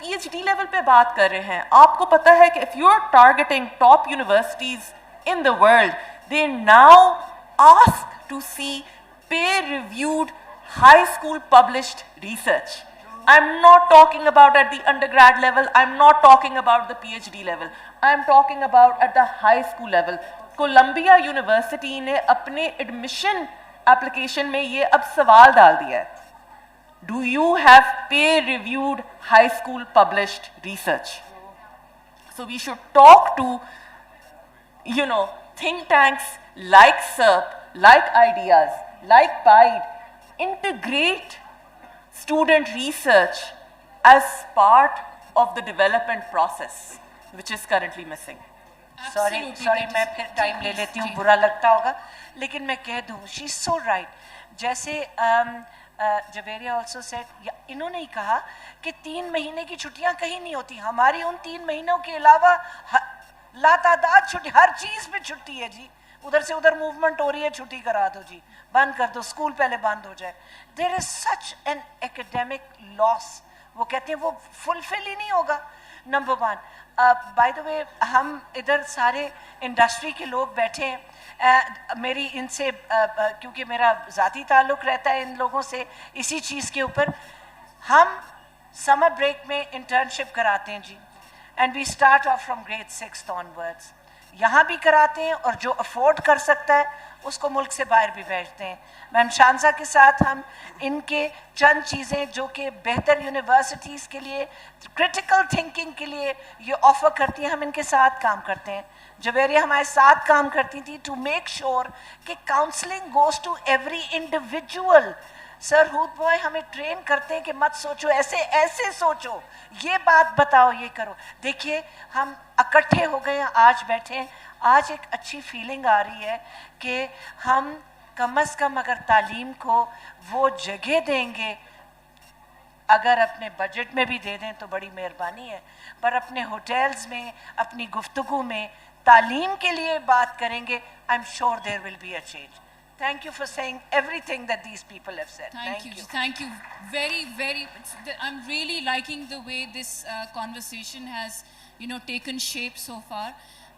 PhD level पे बात कर रहे हैं. आपको पता है कि if you're targeting top universities in the world, they now ask to see peer-reviewed, high school published research. I'm not talking about at the undergrad level, I'm not talking about the PhD level, I'm talking about at the high school level. Columbia University ने अपने admission application में ये अब सवाल डाल दिया है. Do you have peer-reviewed high school published research? So we should talk to, you know, think tanks like SERP, like Ideas, like PIDE, integrate student research as part of the development process, which is currently missing. Sorry, मैं फिर time ले लेती हूँ, बुरा लगता होगा, लेकिन मैं कह दूँ, she's so right. जैसे जवेरिया also said, इन्होंने ही कहा कि 3 महीने की छुट्टियाँ कहीं नहीं होती. हमारी उन 3 महीनों के अलावा लातादाद छुट्टी, हर चीज़ पे छुट्टी है जी. उधर से उधर मूवमेंट हो रही है, छुट्टी करा दो जी, बंद कर दो, स्कूल पहले बंद हो जाए. There is such an academic loss. वो कहते हैं वो फुलफिल ही नहीं होगा. नंबर 1, बाय द वे, हम इधर सारे इंडस्ट्री के लोग बैठे हैं. मेरी इनसे क्योंकि मेरा ज़ाती ताल्लुक़ रहता है इन लोगों से इसी चीज़ के ऊपर, हम समर ब्रेक में इंटर्नशिप कराते हैं जी, and we start off from grade 6 onwards. यहाँ भी कराते हैं और जो अफोर्ड कर सकता है उसको मुल्क से बाहर भी भेजते हैं. मैम शानजा के साथ हम इनके चंद चीज़ें जो कि बेहतर यूनिवर्सिटीज़ के लिए क्रिटिकल थिंकिंग के लिए ये ऑफ़र करती हैं, हम इनके साथ काम करते हैं. जवेरिया हमारे साथ काम करती थी टू मेक श्योर कि counselling goes to every individual. Sir Hoodbhoy हमें ट्रेन करते हैं कि मत सोचो ऐसे, ऐसे सोचो, ये बात बताओ, ये करो. देखिए हम इकट्ठे हो गए हैं, आज बैठे हैं. आज एक अच्छी फीलिंग आ रही है कि हम कम से कम अगर तालीम को वो जगह देंगे, अगर अपने बजट में भी दे दें तो बड़ी मेहरबानी है, पर अपने होटल्स में अपनी गुफ्तगू में तालीम के लिए बात करेंगे, I am sure there will be a change. Thank you for saying everything that these people have said. Thank you. Thank you. Very, very. I'm really liking the way this conversation has, taken shape so far.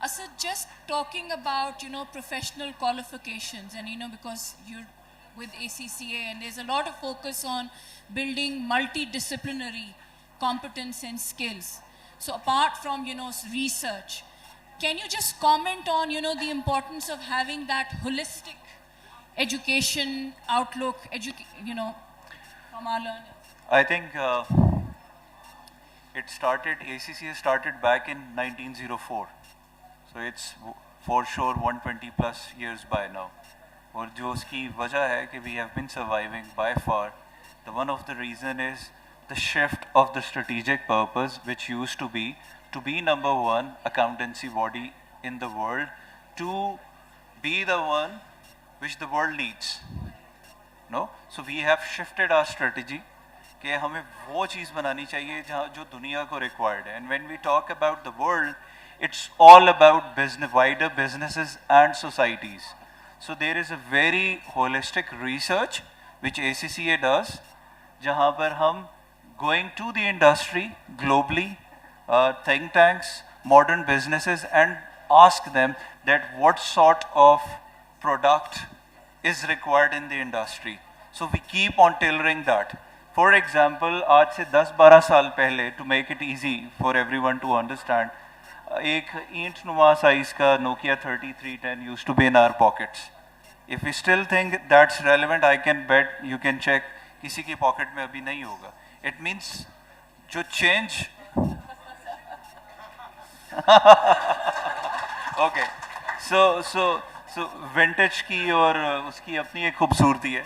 Asad, just talking about, professional qualifications and, because you're with ACCA and there's a lot of focus on building multidisciplinary competence and skills. So apart from, research, can you just comment on, the importance of having that holistic education outlook, from our learners? I think ACCA started back in 1904. So it's for sure 120 plus years by now. اور جو اس کی وجہ ہے کہ we have been surviving by far, the one of the reason is the shift of the strategic purpose, which used to be number one accountancy body in the world, to be the one which the world needs. No? So we have shifted our strategy کہ ہمیں وہ چیز بنانی چاہیے جہاں جو دنیا کو required ہے. And when we talk about the world, it's all about wider businesses and societies. So there is a very holistic research which ACCA does, جہاں پر ہم going to the industry globally, think tanks, modern businesses, and ask them that what sort of product is required in the industry. So we keep on tailoring that. For example, آج سے 10-12 سال پہلے, to make it easy for everyone to understand, ایک اینٹ نما size کا Nokia 3310 used to be in our pockets. If we still think that's relevant, I can bet you can check, کسی کی پاکٹ میں ابھی نہیں ہوگا. It means جو change okay, so vintage کی اور اس کی اپنی ایک خوبصورتی ہے.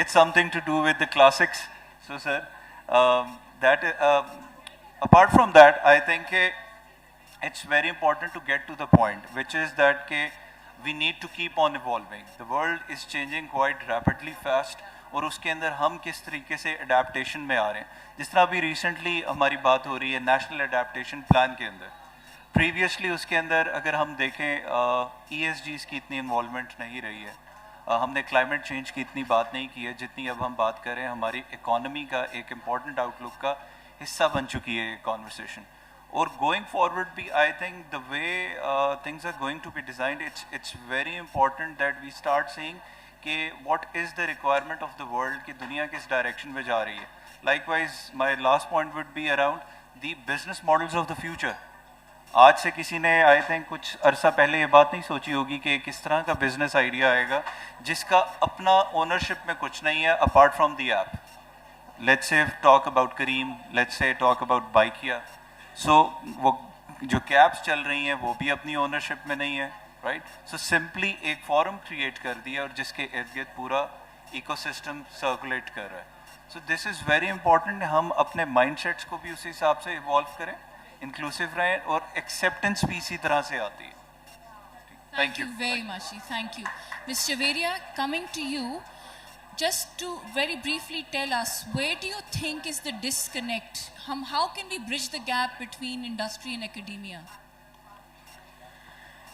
It's something to do with the classics. So sir, apart from that, I think it's very important to get to the point, which is that we need to keep on evolving. The world is changing quite rapidly fast, اور اس کے اندر ہم کس طریقے سے adaptation میں آ رہے ہیں. جس طرح ابھی ریسنٹلی ہماری بات ہو رہی ہے نیشنل اڈیپٹیشن پلان کے اندر, پریویسلی اس کے اندر اگر ہم دیکھیں ESGs کی اتنی انوالومنٹ نہیں رہی ہے, ہم نے کلائمیٹ چینج کی اتنی بات نہیں کی ہے جتنی اب ہم بات کریں. ہماری اکانومی کا ایک امپورٹنٹ آؤٹ لک کا حصہ بن چکی ہے یہ کانورسیشن. اور گوئنگ فارورڈ بھی I think the way things are going to be designed, it's very important that we start seeing کہ what is the requirement of the world, کہ دنیا کس ڈائریکشن میں جا رہی ہے. Likewise my last point would be around the business models of the future. آج سے کسی نے آئی تھنک کچھ عرصہ پہلے یہ بات نہیں سوچی ہوگی کہ کس طرح کا بزنس آئیڈیا آئے گا جس کا اپنا اونرشپ میں کچھ نہیں ہے apart from the app. Let's say talk about Careem, let's say talk about Bykea. So وہ جو کیبس چل رہی ہیں وہ بھی اپنی اونرشپ میں نہیں ہے, رائٹ. سو سمپلی ایک فورم کریٹ کر دیا اور جس کے ارد گرد پورا ایکو سسٹم سرکولیٹ کر رہا ہے. سو دس از ویری امپورٹنٹ, ہم اپنے مائنڈ سیٹس کو بھی اسی حساب سے ایوالو کریں, انکلوسیو رہیں, اور ایکسیپٹنس بھی اسی طرح سے آتی ہے. Thank you very much. Thank you. Ms. Javeria, coming to you, just to very briefly tell us, where do you think is the disconnect? How can we bridge the gap between industry and academia?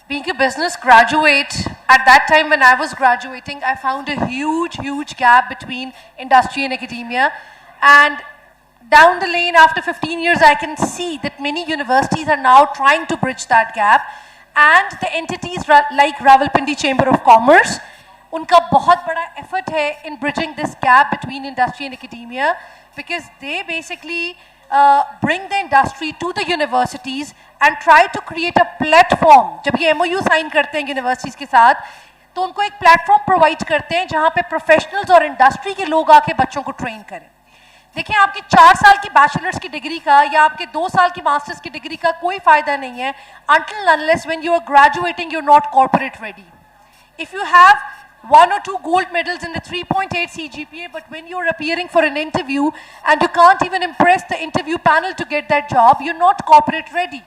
Being a business graduate, at that time when I was graduating, I found a huge gap between industry and academia. And down the lane, after 15 years, I can see that many universities are now trying to bridge that gap. And the entities like Rawalpindi Chamber of Commerce, unka bahut bada effort hai in bridging this gap between industry and academia, because they basically bring the industry to the universities and try to create a platform. जब ये MOU sign करते हैं universities के साथ, तो उनको एक platform provide करते हैं जहाँ पे professionals और industry के लोग आके बच्चों को train करें. देखिए आपकी 4 साल की बैचलर्स की डिग्री का या आपके 2 साल की मास्टर्स की डिग्री का कोई फायदा नहीं है until unless when you are graduating you're not corporate ready. If you have 1 or 2 gold medals in the 3.8 CGPA, but when you're appearing for an interview and you can't even impress the interview panel to get that job, you're not corporate ready.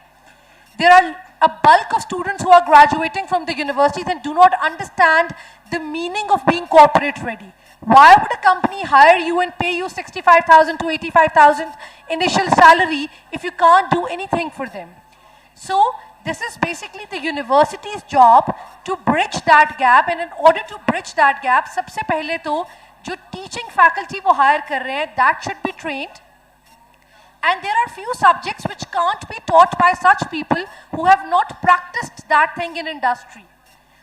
There are a bulk of students who are graduating from the universities and do not understand the meaning of being corporate ready. Why would a company hire you and pay you 65,000 to 85,000 initial salary if you can't do anything for them? So this is basically the university's job to bridge that gap, and in order to bridge that gap, सबसे पहले तो जो teaching faculty वो hire कर रहे हैं, that should be trained. And there are few subjects which can't be taught by such people who have not practiced that thing in industry.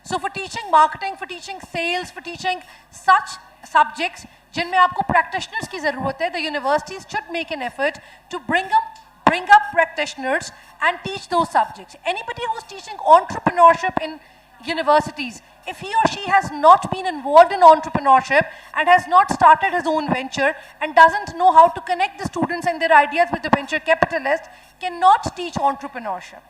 So for teaching marketing, for teaching sales, for teaching such subjects जिनमें आपको practitioners की ज़रूरत है, the universities should make an effort to bring up practitioners and teach those subjects. Anybody who's teaching entrepreneurship in universities, if he or she has not been involved in entrepreneurship and has not started his own venture and doesn't know how to connect the students and their ideas with the venture capitalists, cannot teach entrepreneurship.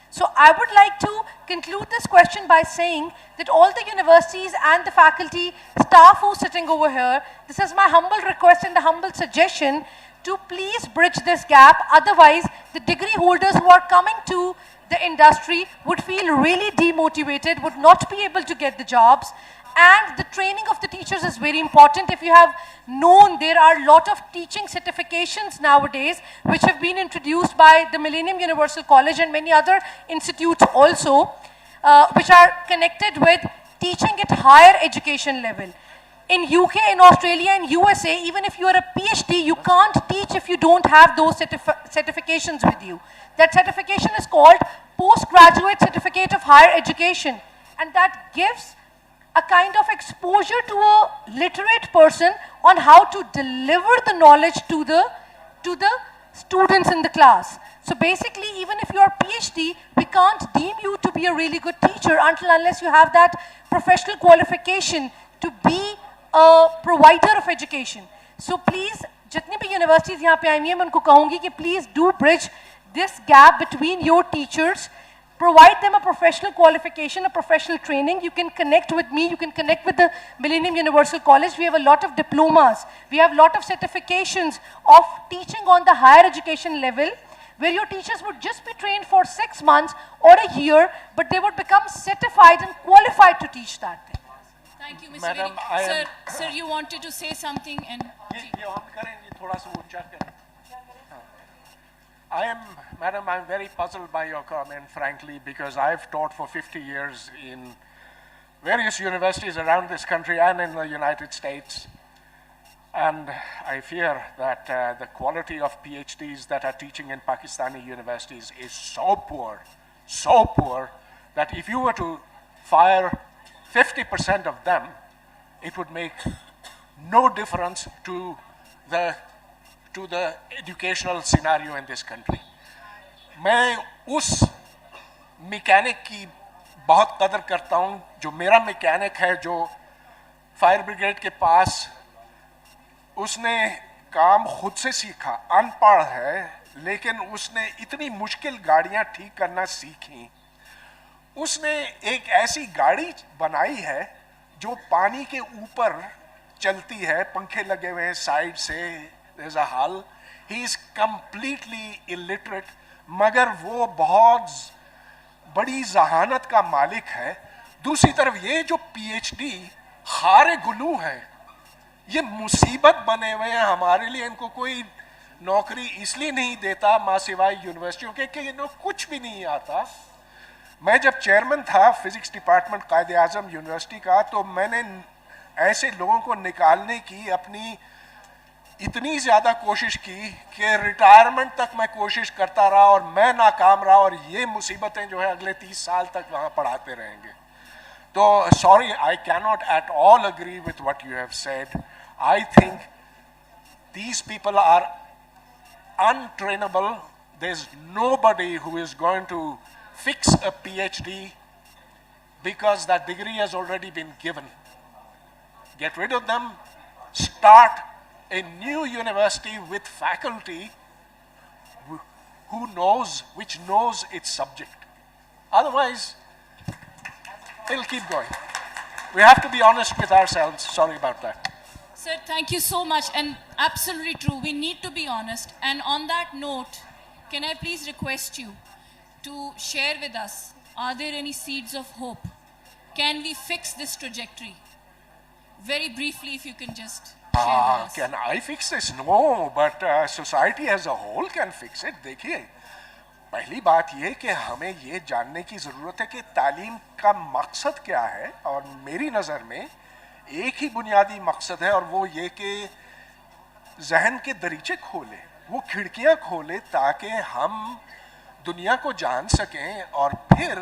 So I would like to conclude this question by saying that all the universities and the faculty staff who are sitting over here, this is my humble request and a humble suggestion to please bridge this gap. Otherwise, the degree holders who are coming to the industry would feel really demotivated, would not be able to get the jobs. And the training of the teachers is very important. If you have known, there are a lot of teaching certifications nowadays which have been introduced by the Millennium Universal College and many other institutes also, which are connected with teaching at higher education level. In UK, in Australia, in USA, even if you are a PhD, you can't teach if you don't have those certifications with you. That certification is called Postgraduate Certificate of Higher Education, and that gives a kind of exposure to a literate person on how to deliver the knowledge to the students in the class. So basically, even if you are PhD, we can't deem you to be a really good teacher unless you have that professional qualification to be a provider of education. So please, जितनी भी universities यहाँ पे आई हैं, मैं उनको कहूँगी कि please do bridge this gap between your teachers. Provide them a professional qualification, a professional training. You can connect with me, you can connect with the Millennium Universal College. We have a lot of diplomas. We have a lot of certifications of teaching on the higher education level, where your teachers would just be trained for 6 months or a year, but they would become certified and qualified to teach that thing. Thank you, Mr. Madam, Vedi. Sir, you wanted to say something and... ये on करें, ये थोड़ा सा ऊंचा करें. Madam, I'm very puzzled by your comment, frankly, because I've taught for 50 years in various universities around this country and in the United States. And I fear that the quality of PhDs that are teaching in Pakistani universities is so poor, that if you were to fire 50% of them, it would make no difference to the educational scenario in this country. मैं उस mechanic की बहुत कदर करता हूँ जो मेरा mechanic है, जो फायर ब्रिगेड के पास उसने काम खुद से सीखा, अनपढ़ है, लेकिन उसने इतनी मुश्किल गाड़ियाँ ठीक करना सीखी. उसने एक ऐसी गाड़ी बनाई है जो पानी के ऊपर चलती है, पंखे लगे हुए हैं साइड से. There's a hull. He is completely illiterate, मगर वो बहुत बड़ी जहानत का मालिक है. दूसरी तरफ ये जो PhD हारे गुलू हैं, ये मुसीबत बने हुए हैं हमारे लिए. इनको कोई नौकरी इसलिए नहीं देता माँ सिवाय यूनिवर्सिटियों के कि इनको कुछ भी नहीं आता. मैं जब चेयरमैन था फिजिक्स डिपार्टमेंट कायदे आजम यूनिवर्सिटी का, तो मैंने ऐसे लोगों को निकालने की अपनी इतनी ज़्यादा कोशिश की कि रिटायरमेंट तक मैं कोशिश करता रहा और मैं नाकाम रहा, और ये मुसीबतें जो है अगले 30 साल तक वहाँ पढ़ाते रहेंगे. तो sorry, I cannot at all agree with what you have said. I think these people are untrainable there's nobody who is going to fix a PhD because that degree has already been given. Get rid of them, start a new university with faculty which knows its subject. Otherwise, it'll keep going. We have to be honest with ourselves. Sorry about that. Sir, thank you so much, and absolutely true. We need to be honest. And on that note, can I please request you to share with us, are there any seeds of hope? Can we fix this trajectory? Very briefly, if you can just share with us. Can I fix this? No, but society as a whole can fix it. देखिए, पहली बात ये कि हमें ये जानने की ज़रूरत है कि तालीम का मकसद क्या है, और मेरी नज़र में एक ही बुनियादी मकसद है, और वो ये कि जहन के दरीचे खोले, वो खिड़कियाँ खोले ताकि हम दुनिया को जान सकें और फिर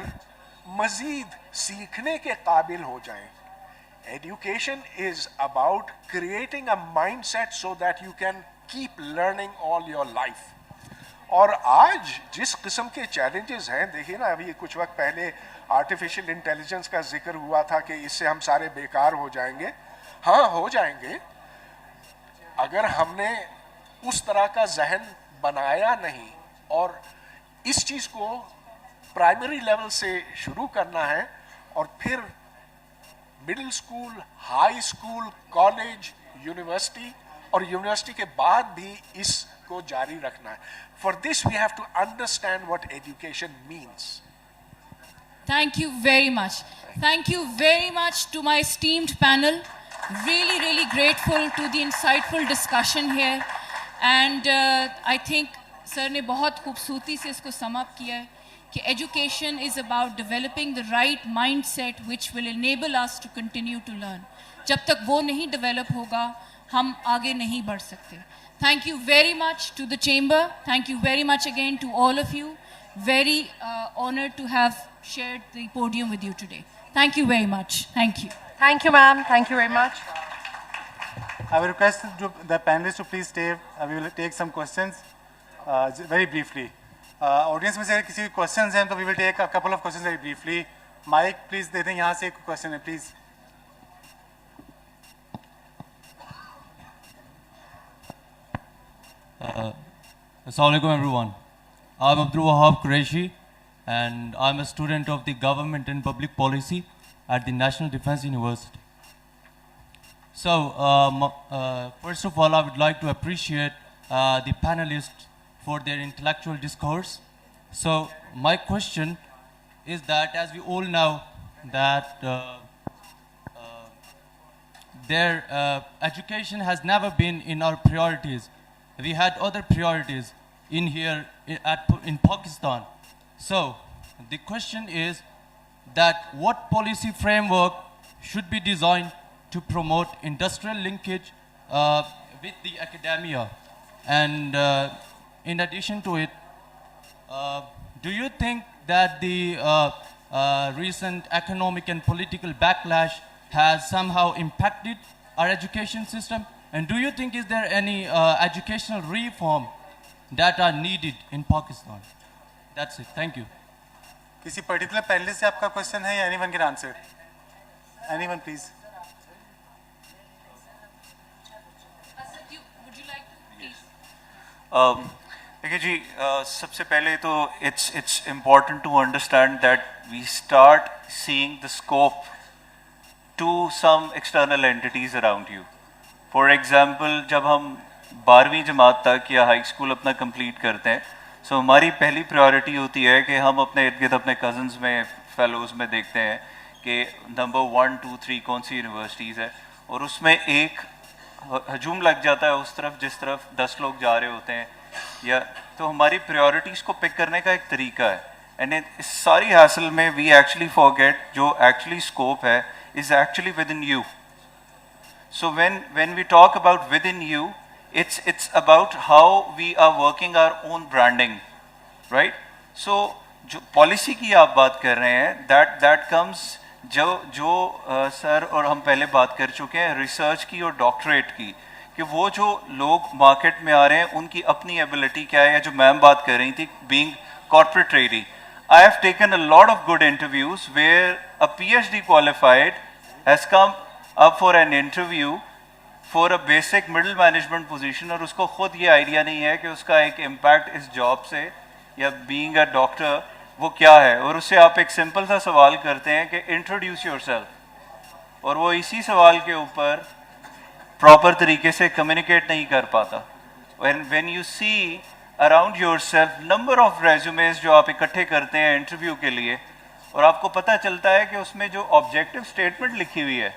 मज़ीद सीखने के काबिल हो जाएं. Education is about creating a mindset so that you can keep learning all your life. और आज जिस किस्म के challenges हैं, देखिए ना, अभी कुछ वक्त पहले आर्टिफिशियल इंटेलिजेंस का जिक्र हुआ था कि इससे हम सारे बेकार हो जाएंगे. हाँ, हो जाएंगे अगर हमने उस तरह का जहन बनाया नहीं, और इस चीज़ को प्राइमरी लेवल से शुरू करना है और फिर middle school, high school, college, university, और यूनिवर्सिटी के बाद भी इसको जारी रखना है. For this we have to understand what education means. Thank you very much. Thank you very much to my esteemed panel. Really, really grateful to the insightful discussion here. And I think sir ने बहुत खूबसूरती से इसको sum up किया है कि education is about developing the right mindset which will enable us to continue to learn. जब तक वो नहीं develop होगा, हम आगे नहीं बढ़ सकते. Thank you very much to the chamber. Thank you very much again to all of you. Very honored to have shared the podium with you today. Thank you very much. Thank you. Thank you, ma'am. Thank you very much. I will request the panelists to please stay. We will take some questions very briefly. Audience में से अगर किसी questions हैं तो we will take a couple of questions very briefly. Mike, please दे दें, यहाँ से एक question है, please. Assalamualaikum everyone. I'm Abdul Wahab Qureshi, and I'm a student of the Government and Public Policy at the National Defense University. So, first of all, I would like to appreciate the panelists for their intellectual discourse. So, my question is that, as we all know, that their education has never been in our priorities. We had other priorities in here in Pakistan. So, the question is that what policy framework should be designed to promote industrial linkage with the academia? And in addition to it, do you think that the recent economic and political backlash has somehow impacted our education system? And do you think is there any educational reform that are needed in Pakistan? That's it. Thank you. किसी particular panelist से आपका question है या anyone can answer? Anyone, please. Would you like to please? देखिए जी, सबसे पहले तो it's important to understand that we start seeing the scope to some external entities around you. For example, जब हम 12वीं जमात तक या हाई स्कूल अपना कंप्लीट करते हैं, सो हमारी पहली प्रायोरिटी होती है कि हम अपने इर्द गिर्द अपने कज़न्स में, फेलोज़ में देखते हैं कि नंबर 1, 2, 3 कौन सी यूनिवर्सिटीज़ है, और उसमें एक हजूम लग जाता है उस तरफ जिस तरफ 10 लोग जा रहे होते हैं, या तो हमारी प्रायोरिटीज़ को पिक करने का एक तरीका है. एंड इस सारी हासिल में वी एक्चुअली फॉरगेट जो एक्चुअली स्कोप है is actually with in you. So when we talk about within you, it's about how we are working our own branding, right? So जो policy की आप बात कर रहे हैं, that comes जो सर और हम पहले बात कर चुके हैं research की और doctorate की, کہ وہ جو لوگ مارکیٹ میں آ رہے ہیں ان کی اپنی ایبلٹی کیا ہے, یا جو میم بات کر رہی تھی بینگ کارپوریٹ ٹریڈی. I have taken a lot of good interviews where a PhD qualified has come up for an interview for a basic middle management position, اور اس کو خود یہ آئیڈیا نہیں ہے کہ اس کا ایک امپیکٹ اس جاب سے یا بینگ اے ڈاکٹر وہ کیا ہے, اور اس سے آپ ایک سمپل سا سوال کرتے ہیں کہ انٹروڈیوس یور سیلف, اور وہ اسی سوال کے اوپر پراپر طریقے سے کمیونیکیٹ نہیں کر پاتا. When you see around yourself number of resumes جو آپ اکٹھے کرتے ہیں انٹرویو کے لیے, اور آپ کو پتہ چلتا ہے کہ اس میں جو آبجیکٹو اسٹیٹمنٹ لکھی ہوئی ہے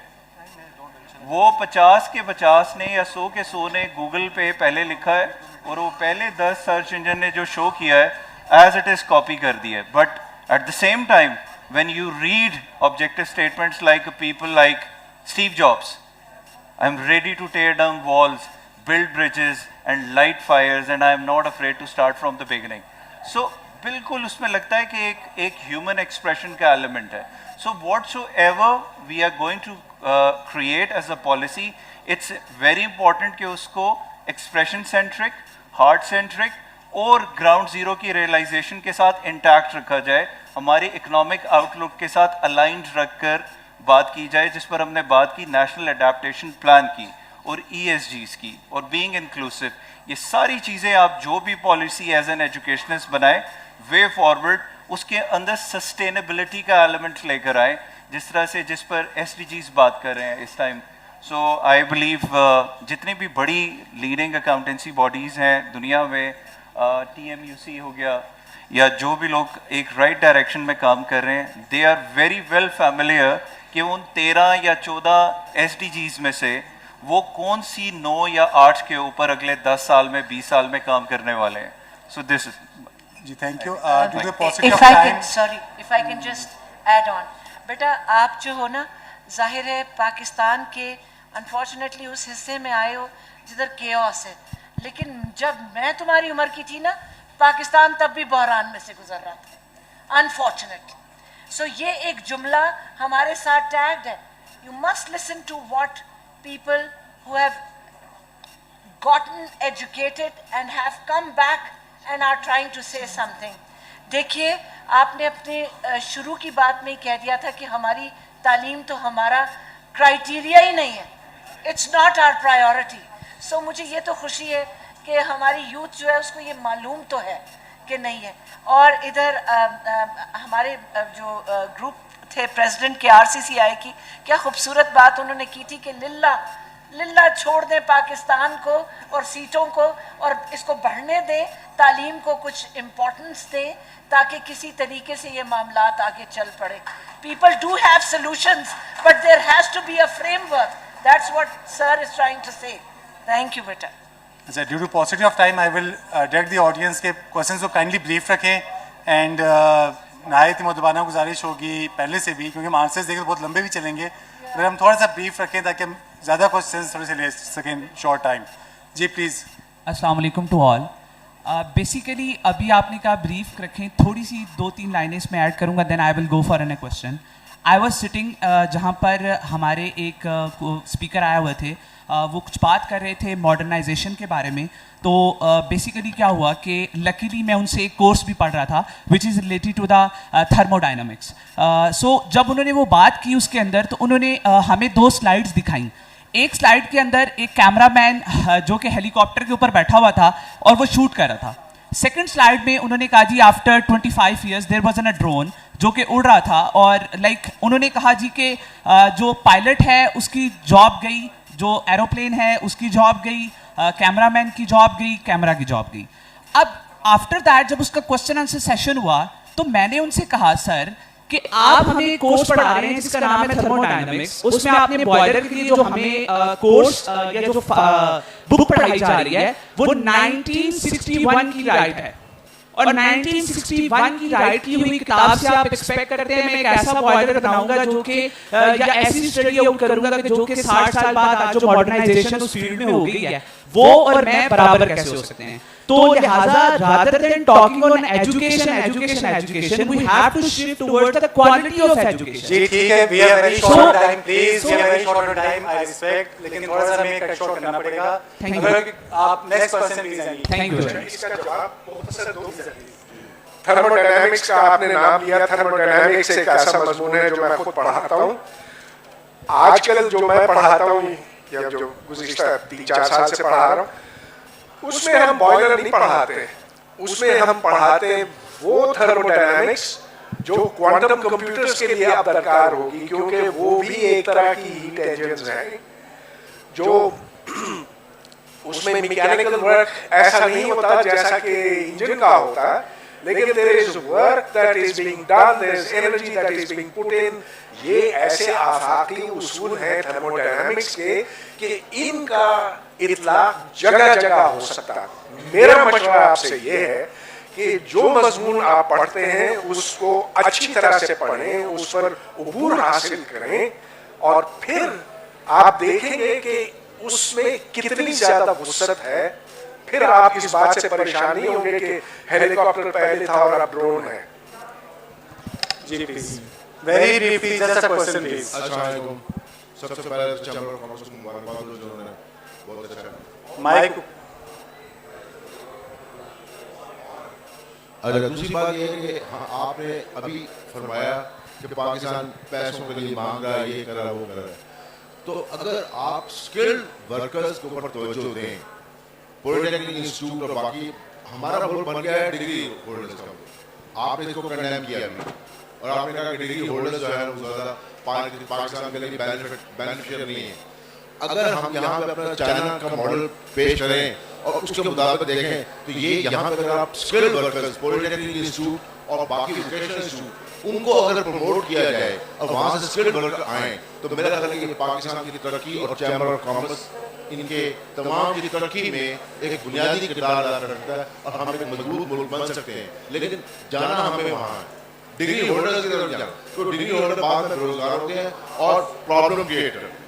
وہ 50 کے 50 نے یا 100 کے 100 نے گوگل پہ پہلے لکھا ہے, اور وہ پہلے 10 سرچ انجن نے جو شو کیا ہے ایز اٹ از کاپی کر دیا ہے. But at the same time when you read objective statements like people like Steve Jobs, I'm ready to tear down walls, build bridges and light fires, and I am not afraid to start from the beginning. So بالکل اس میں لگتا ہے کہ ایک human expression کا element ہے. So whatsoever we are going to create as a policy, it's very important کہ اس کو expression centric, heart centric اور گراؤنڈ زیرو کی ریئلائزیشن کے ساتھ انٹیکٹ رکھا جائے, ہماری اکنامک آؤٹ لک کے ساتھ الائنڈ رکھ کر بات کی جائے, جس پر ہم نے بات کی نیشنل اڈیپٹیشن پلان کی اور ESGs کی اور بینگ انکلوسیو. یہ ساری چیزیں آپ جو بھی پالیسی ایز این ایجوکیشنسٹ بنائیں, وے فارورڈ اس کے اندر سسٹینیبلٹی کا ایلیمنٹ لے کر آئیں, جس طرح سے جس پر SDGs بات کر رہے ہیں اس ٹائم. سو آئی بلیو جتنی بھی بڑی لیڈنگ اکاؤنٹنسی باڈیز ہیں دنیا میں, TMUC ہو گیا یا جو بھی لوگ ایک رائٹ ڈائریکشن میں کام کر رہے ہیں, they are very well familiar کہ ان 13 یا 14 SDGs میں سے وہ کون سی 9 یا 8 کے اوپر اگلے 10 سال میں 20 سال میں کام کرنے والے ہیں. سو دس از جی thank you. if I can just add on, بیٹا آپ جو ہو نا, ظاہر ہے پاکستان کے انفارچونیٹلی اس حصے میں آئے ہو جدھر کیوس ہے, لیکن جب میں تمہاری عمر کی تھی نا, پاکستان تب بھی بحران میں سے گزر رہا تھا انفارچونیٹلی. سو یہ ایک جملہ ہمارے ساتھ ٹیگڈ ہے, you must listen to what people who have gotten educated and have come back and are trying to say something. دیکھیے آپ نے اپنے شروع کی بات میں ہی کہہ دیا تھا کہ ہماری تعلیم تو ہمارا کرائٹیریا ہی نہیں ہے, اٹس ناٹ آر پرائیورٹی. سو مجھے یہ تو خوشی ہے کہ ہماری یوتھ جو ہے اس کو یہ معلوم تو ہے کہ نہیں ہے. اور ادھر ہمارے جو گروپ تھے پریزیڈنٹ کے RCCI کی, کیا خوبصورت بات انہوں نے کی تھی کہ للہ چھوڑ دیں پاکستان کو اور سیٹوں کو, اور اس کو بڑھنے دیں, تعلیم کو کچھ امپورٹنس دیں تاکہ کسی طریقے سے یہ معاملات آگے چل پڑے. People do have solutions, but there has to be a framework. That's what sir is trying to say. Thank you, beta. Due to paucity of time, I will direct the audience کے questions کو kindly brief رکھیں, and نہایت مدبانہ گزارش ہوگی پہلے سے بھی, کیونکہ ہم آنسرز دیکھیں بہت لمبے بھی چلیں گے, اگر ہم تھوڑا سا بریف رکھیں تاکہ ہم زیادہ کوشچنس تھوڑے سے لے سکیں شارٹ ٹائم. G please. السلام علیکم ٹو آل. بیسیکلی ابھی آپ نے کہا بریف رکھیں, تھوڑی سی 2-3 لائنیں اس میں ایڈ کروں گا, then I will go for an a question. I was sitting جہاں پر ہمارے ایک اسپیکر آئے ہوئے تھے, وہ کچھ بات کر رہے تھے ماڈرنائزیشن کے بارے میں. تو بیسیکلی کیا ہوا کہ لکیلی میں ان سے ایک کورس بھی پڑھ رہا تھا which is related to the thermodynamics. So جب انہوں نے وہ بات کی اس کے اندر, تو انہوں نے ہمیں 2 سلائڈس دکھائیں. ایک سلائڈ کے اندر ایک کیمرہ مین جو کہ ہیلی کاپٹر کے اوپر بیٹھا ہوا تھا اور وہ شوٹ کر رہا تھا. سیکنڈ سلائڈ میں انہوں نے کہا جی after 25 years there was an a drone جو کہ اڑ رہا تھا, اور لائک انہوں نے کہا جی کہ جو پائلٹ ہے اس کی جاب گئی, جو ایروپلین ہے اس کی جاب گئی, کیمرہ مین کی جاب گئی, کیمرہ کی جاب گئی. اب آفٹر دیٹ جب اس کا کوشچن آنسر سیشن ہوا تو میں نے ان سے کہا سر کہ آپ ہمیں کورس پڑھا رہے ہیں جس کا نام ہے تھرمو ڈائنامکس, اس میں آپ نے بوائلر کے لیے جو ہمیں کورس یا جو بک پڑھائی جا رہی ہے وہ 1961 کی رائٹ ہے, اور 1961 کی رائٹ کی ہوئی کتاب سے آپ ایکسپیکٹ کرتے ہیں میں ایک ایسا بوائلر بناؤں گا جو کہ یا ایسی اسٹڈی کروں گا کہ جو کہ 60 سال بعد آج جو ماڈرنائزیشن اس فیلڈ میں ہو گئی ہے وہ اور میں برابر کیسے ہو سکتے ہیں. تو لہٰذا rather than talking on education, we have to shift towards the quality of education. جی ٹھیک ہے, we have very short time, please, we have very short time, I respect, لیکن تھوڑا سا ہمیں کٹ شارٹ کرنا پڑے گا. اگر آپ نیکسٹ پرسن پلیز آئیے. Thank you very much. اس کا جواب مختصر دو تھرموڈائنامکس کا آپ نے نام لیا. تھرموڈائنامکس ایک ایسا مضمون ہے جو میں خود پڑھاتا ہوں. آج کل جو میں پڑھاتا ہوں یا جو گزشتہ 3-4 سال سے پڑھا رہا ہوں, اس میں ہم بوائلر نہیں پڑھاتے, اس میں ہم پڑھاتے وہ تھرموڈائنامکس جو کوانٹم کمپیوٹرز کے لیے اب درکار ہوگی, کیونکہ وہ بھی ایک طرح کی ہیٹ انجنز ہیں جو اس میں میکینیکل ورک ایسا نہیں ہوتا جیسا کہ انجن کا ہوتا, لیکن there is work that is being done, there is energy that is being put in. یہ ایسے آفاقی اصول ہیں تھرموڈائنامکس کے کہ ان کا اطلاق جگہ جگہ ہو سکتا ہے. میرا مشورہ آپ سے یہ ہے کہ جو مضمون آپ پڑھتے ہیں اس کو اچھی طرح سے پڑھیں, اس پر عبور حاصل کریں, اور پھر آپ دیکھیں گے کہ اس میں کتنی زیادہ وسعت ہے. پھر آپ اس بات سے پریشان نہیں ہوں گے کہ ہیلی کاپٹر پہلے تھا اور اب ڈرون ہے. جی please very briefly just a question please. السلام علیکم. سب سے پہلے چیمبر آف کامرس کو مبارکباد دو جنہوں نے بہت اچھا مائک. اچھا, دوسری بات یہ ہے کہ آپ نے ابھی فرمایا کہ پاکستان پیسوں کے لیے مانگ رہا ہے, یہ کر رہا ہے, وہ کر رہا ہے. تو اگر آپ اسکلڈ ورکرز کے اوپر توجہ دیں, پولیٹیکنیکل انسٹیٹیوٹ اور باقی, ہمارا ملک بن گیا ہے ڈگری ہولڈرز کا. آپ نے اس کو کنڈیم کیا ابھی, اور آپ نے کہا کہ ڈگری ہولڈرز جو ہے وہ زیادہ پاکستان کے لیے بینیفیشیل نہیں ہے. اگر ہم یہاں پہ اپنا چائنا کا ماڈل پیش کریں اور اس کے مطابق دیکھیں تو یہ یہاں پہ اگر آپ اسکلڈ ورکرز, پولیٹیکنیکل انسٹیٹیوٹ اور باقی ووکیشنل انسٹیٹیوٹ, ان کو اگر پروموٹ کیا جائے اور وہاں سے اسکلڈ ورکر آئیں, تو میرا خیال ہے کہ پاکستان کی ترقی اور چیمبر آف کامرس ان کے تمام کی ترقی میں ایک بنیادی کردار ادا کرتا ہے, اور ہم ایک مضبوط ملک بن سکتے ہیں. لیکن جانا ہمیں وہاں ہے, ڈگری ہولڈر کی طرف جانا, تو ڈگری ہولڈر بعد میں بے روزگار ہوتے ہیں اور پرابلم کریٹ کرتے ہیں.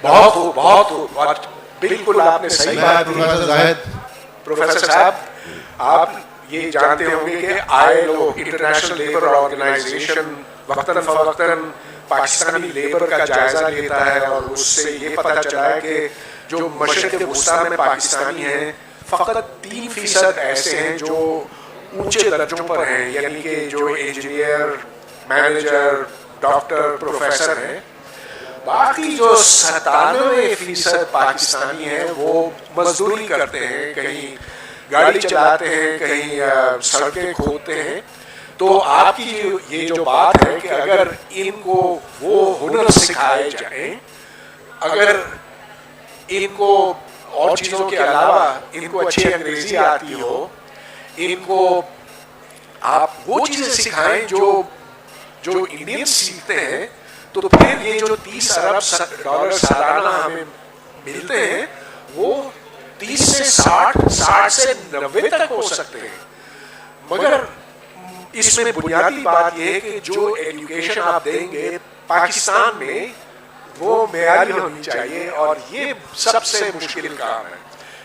بہت بالکل آپ نے صحیح بات کی. پروفیسر صاحب, آپ یہ جانتے ہوں گے کہ ILO انٹرنیشنل لیبر آرگنائزیشن وقتاً فوقتاً پاکستانی لیبر کا جائزہ لیتا ہے, اور اس سے یہ پتہ چلا ہے کہ جو مشرق وسطیٰ میں پاکستانی ہیں فقط 3% ایسے ہیں جو اونچے درجوں پر ہیں, یعنی کہ جو انجینئر, مینیجر, ڈاکٹر, پروفیسر ہیں. باقی جو 97% پاکستانی ہیں وہ مزدوری کرتے ہیں, کہیں گاڑی چلاتے ہیں, کہیں سڑکیں کھودتے ہیں. تو آپ کی یہ جو بات ہے کہ اگر ان کو وہ ہنر سکھائے جائیں, اگر ان کو اور چیزوں کے علاوہ ان کو اچھی انگریزی آتی ہو, ان کو آپ وہ چیزیں سکھائیں جو انڈین سیکھتے ہیں, تو پھر یہ جو $30 ارب سالانہ ہمیں ملتے ہیں وہ 30 سے 60 سے 90 تک ہو سکتے ہیں. مگر اس میں بنیادی بات یہ ہے کہ جو ایجوکیشن آپ دیں گے پاکستان میں وہ معیاری ہونی چاہیے, اور یہ سب سے مشکل کام ہے,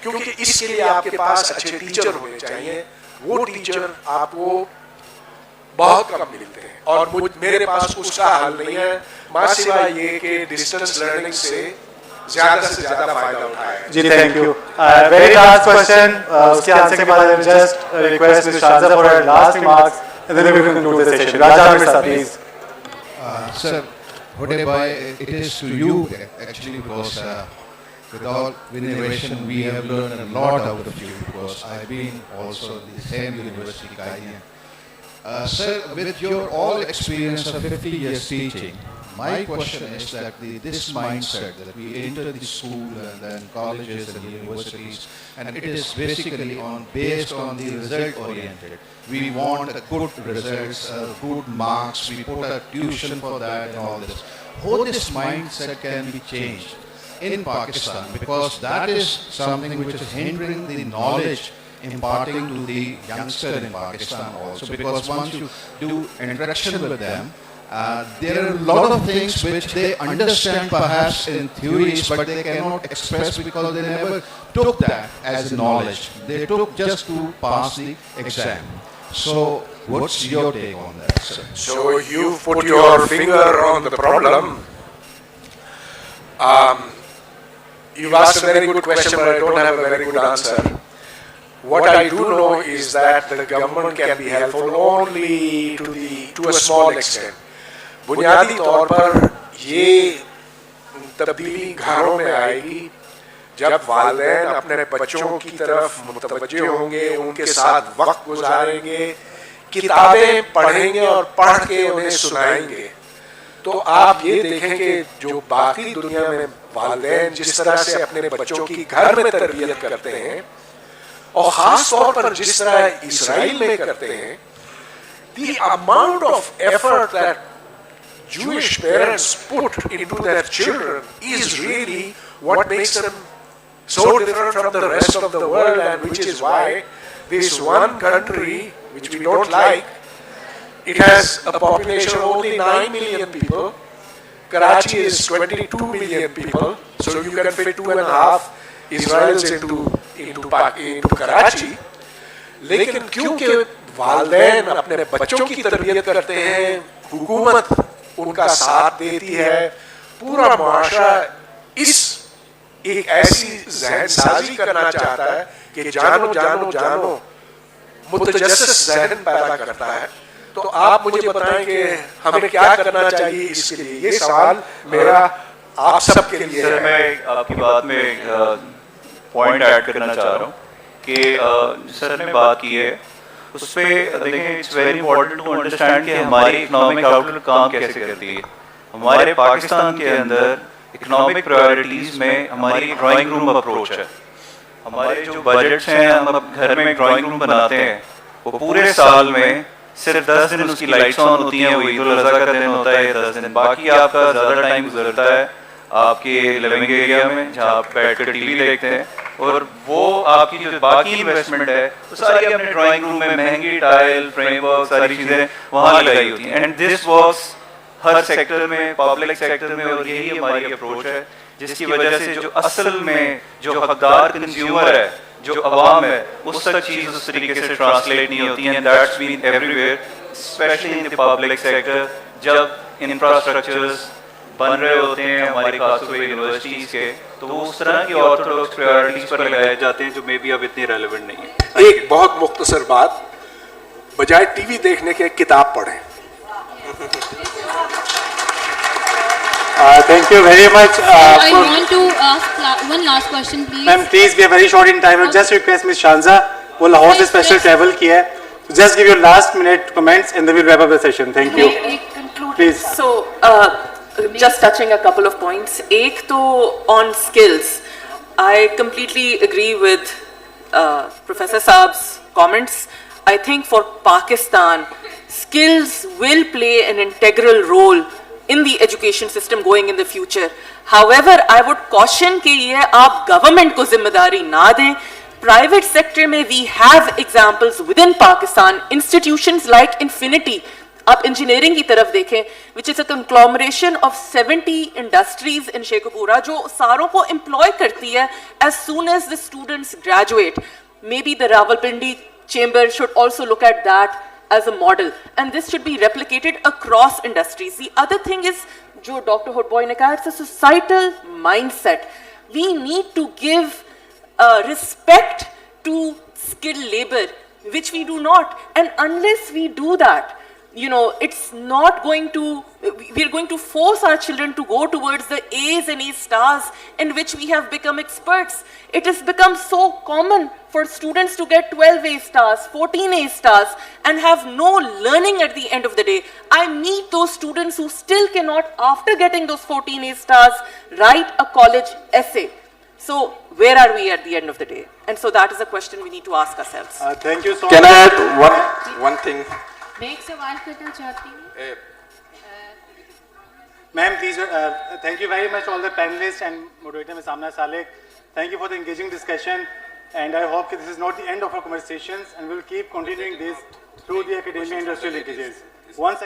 کیونکہ اس کے لیے آپ کے پاس اچھے ٹیچر ہونے چاہیے. وہ ٹیچر آپ کو بہت کم ملتے ہیں, اور میرے پاس اس کا حل نہیں ہے ماں سوائے یہ کہ ڈسٹنس لرننگ سے زیادہ سے زیادہ فائدہ اٹھائے. جی thank you. Very last question, اس کے آنسر کے بعد I will just request Mr. Shahzad for her last remarks and then we will conclude the session. Raja Amir sir, please. Sir, Hoodbhoy, it is to you actually, because without innovation we have learned a lot out of you, because I've been also in the same university, Kaiyan. Sir, with your all experience of 50 years teaching, my question is that this mindset that we enter the school and then colleges and universities, and it is basically based on the result oriented. We want good results, good marks, we put a tuition for that and all this. How this mindset can be changed in Pakistan, because that is something which is hindering the knowledge imparting to the youngster in Pakistan also, because once you do interaction with them There are a lot of things which they understand perhaps in theories, but they cannot express because they never took that as knowledge. They took just to pass the exam. So what's your take on that, sir? So you put your finger on the problem. You've asked a very good question, but I don't have a very good answer. What I do know is that the government can be helpful only to a small extent. बुनियादी तौर पर ये तब्दीली घरों में आएगी जब वालिदैन अपने बच्चों की तरफ मुतवज्जे होंगे, उनके साथ वक्त गुजारेंगे, किताबें पढ़ेंगे और पढ़ के उन्हें सुनाएंगे. तो आप ये देखें कि जो बाकी दुनिया में वालिदैन जिस तरह से अपने बच्चों की घर में तरबियत करते हैं और ख़ास तौर पर जिस तरह इस्राइल में करते हैं, the amount of effort that Jewish parents put into their children is really what makes them so different from the rest of the world, and which is why this one country, which we don't like, it has a population of only 9 million people. Karachi is 22 million people, so you can fit 2.5 Israelis into Karachi. लेकिन क्योंकि वालिदैन अपने बच्चों की तरबियत करते हैं, हुकूमत उनका साथ देती है, पूरा मुआशरा इस एक ऐसी ज़हन साजी करना चाहता है कि जानो जानो जानो मुतजस्सिस ज़हन पैदा करता है. तो आप मुझे बताएं कि हमें क्या करना चाहिए इसके लिए. ये सवाल मेरा आप सब के लिए है. मैं आपकी बात में पॉइंट ऐड करना चाह रहा हूँ कि सर ने बात की है उस पर देखें. It's very important to understand कि हमारी इकोनॉमिक आउटलुक काम कैसे करती है. हमारे पाकिस्तान के अंदर इकोनॉमिक प्रायोरिटीज़ में हमारी ड्राइंग रूम अप्रोच है. हमारे जो बजट्स हैं, हम घर में ड्राइंग रूम बनाते हैं, वो पूरे साल में सिर्फ 10 दिन उसकी लाइट्स ऑन होती हैं. वो ईद उल अज़हा का दिन होता है 10 दिन, बाकी आपका ज़्यादा टाइम गुजरता है आपके लिविंग एरिया में जहाँ आप बैठ कर टीवी देखते हैं. और वो आपकी जो बाकी इन्वेस्टमेंट है वो सारी अपने ड्राइंग रूम में महंगी टाइल, फ्रेमवर्क, सारी चीज़ें वहाँ लगाई होती हैं. And this works her sector में, पब्लिक सेक्टर में, और यही हमारी अप्रोच है जिसकी वजह से जो असल में जो हकदार कंज्यूमर है, जो अवाम है, उस तक चीज़ उस तरीके से ट्रांसलेट नहीं होती हैं. That's been everywhere, specially in the public sector. जब इंफ्रास्ट्रक्चर्स बन रहे होते हैं हमारी खासतौर पर यूनिवर्सिटीज़ के, तो वो उस तरह की ऑर्थोडॉक्स प्रायोरिटीज़ पर लगाए जाते हैं जो मे बी अब इतनी रेलेवेंट नहीं है. एक बहुत मुख्तसर बात, बजाय टीवी देखने के किताब पढ़ें. Thank you very much. I want to ask one last question, please. Ma'am, please, we are very short in time. I just request Ms. Shanza, वो लाहौर से special travel किया है. Just give your last minute comments and then we'll wrap up the session. Thank you. Please. So, just touching a couple of points. Ek to on skills. I completely agree with Professor Saab's comments. I think for Pakistan, skills will play an integral role in the education system going in the future. However, I would caution कि ये आप government को जिम्मेदारी ना दें. Private sector में we have examples within Pakistan, institutions like Infinity. आप engineering की तरफ देखें, which is a conglomeration of 70 industries in Sheikhupura, जो सारों को employ करती है as soon as the students graduate. Maybe the Rawalpindi chamber should also look at that as a model, and this should be replicated across industries. The other thing is, जो Dr. Hoodbhoy ने कहा, it's a societal mindset. We need to give respect to skilled labor, which we do not. And unless we do that, you know, it's not going to, we're going to force our children to go towards the A's and A stars in which we have become experts. It has become so common for students to get 12 A stars, 14 A stars, and have no learning at the end of the day. I meet those students who still cannot, after getting those 14 A stars, write a college essay. So where are we at the end of the day? And so that is a question we need to ask ourselves. Thank you so much. Can I add one thing? मैं एक सवाल करना चाहती हूँ. Ma'am, please, thank you very much all the panelists and moderator Ms. Amna Salek. Thank you for the engaging discussion, and I hope that this is not the end of our conversations, and we'll keep continuing this through the academia industry linkages. Once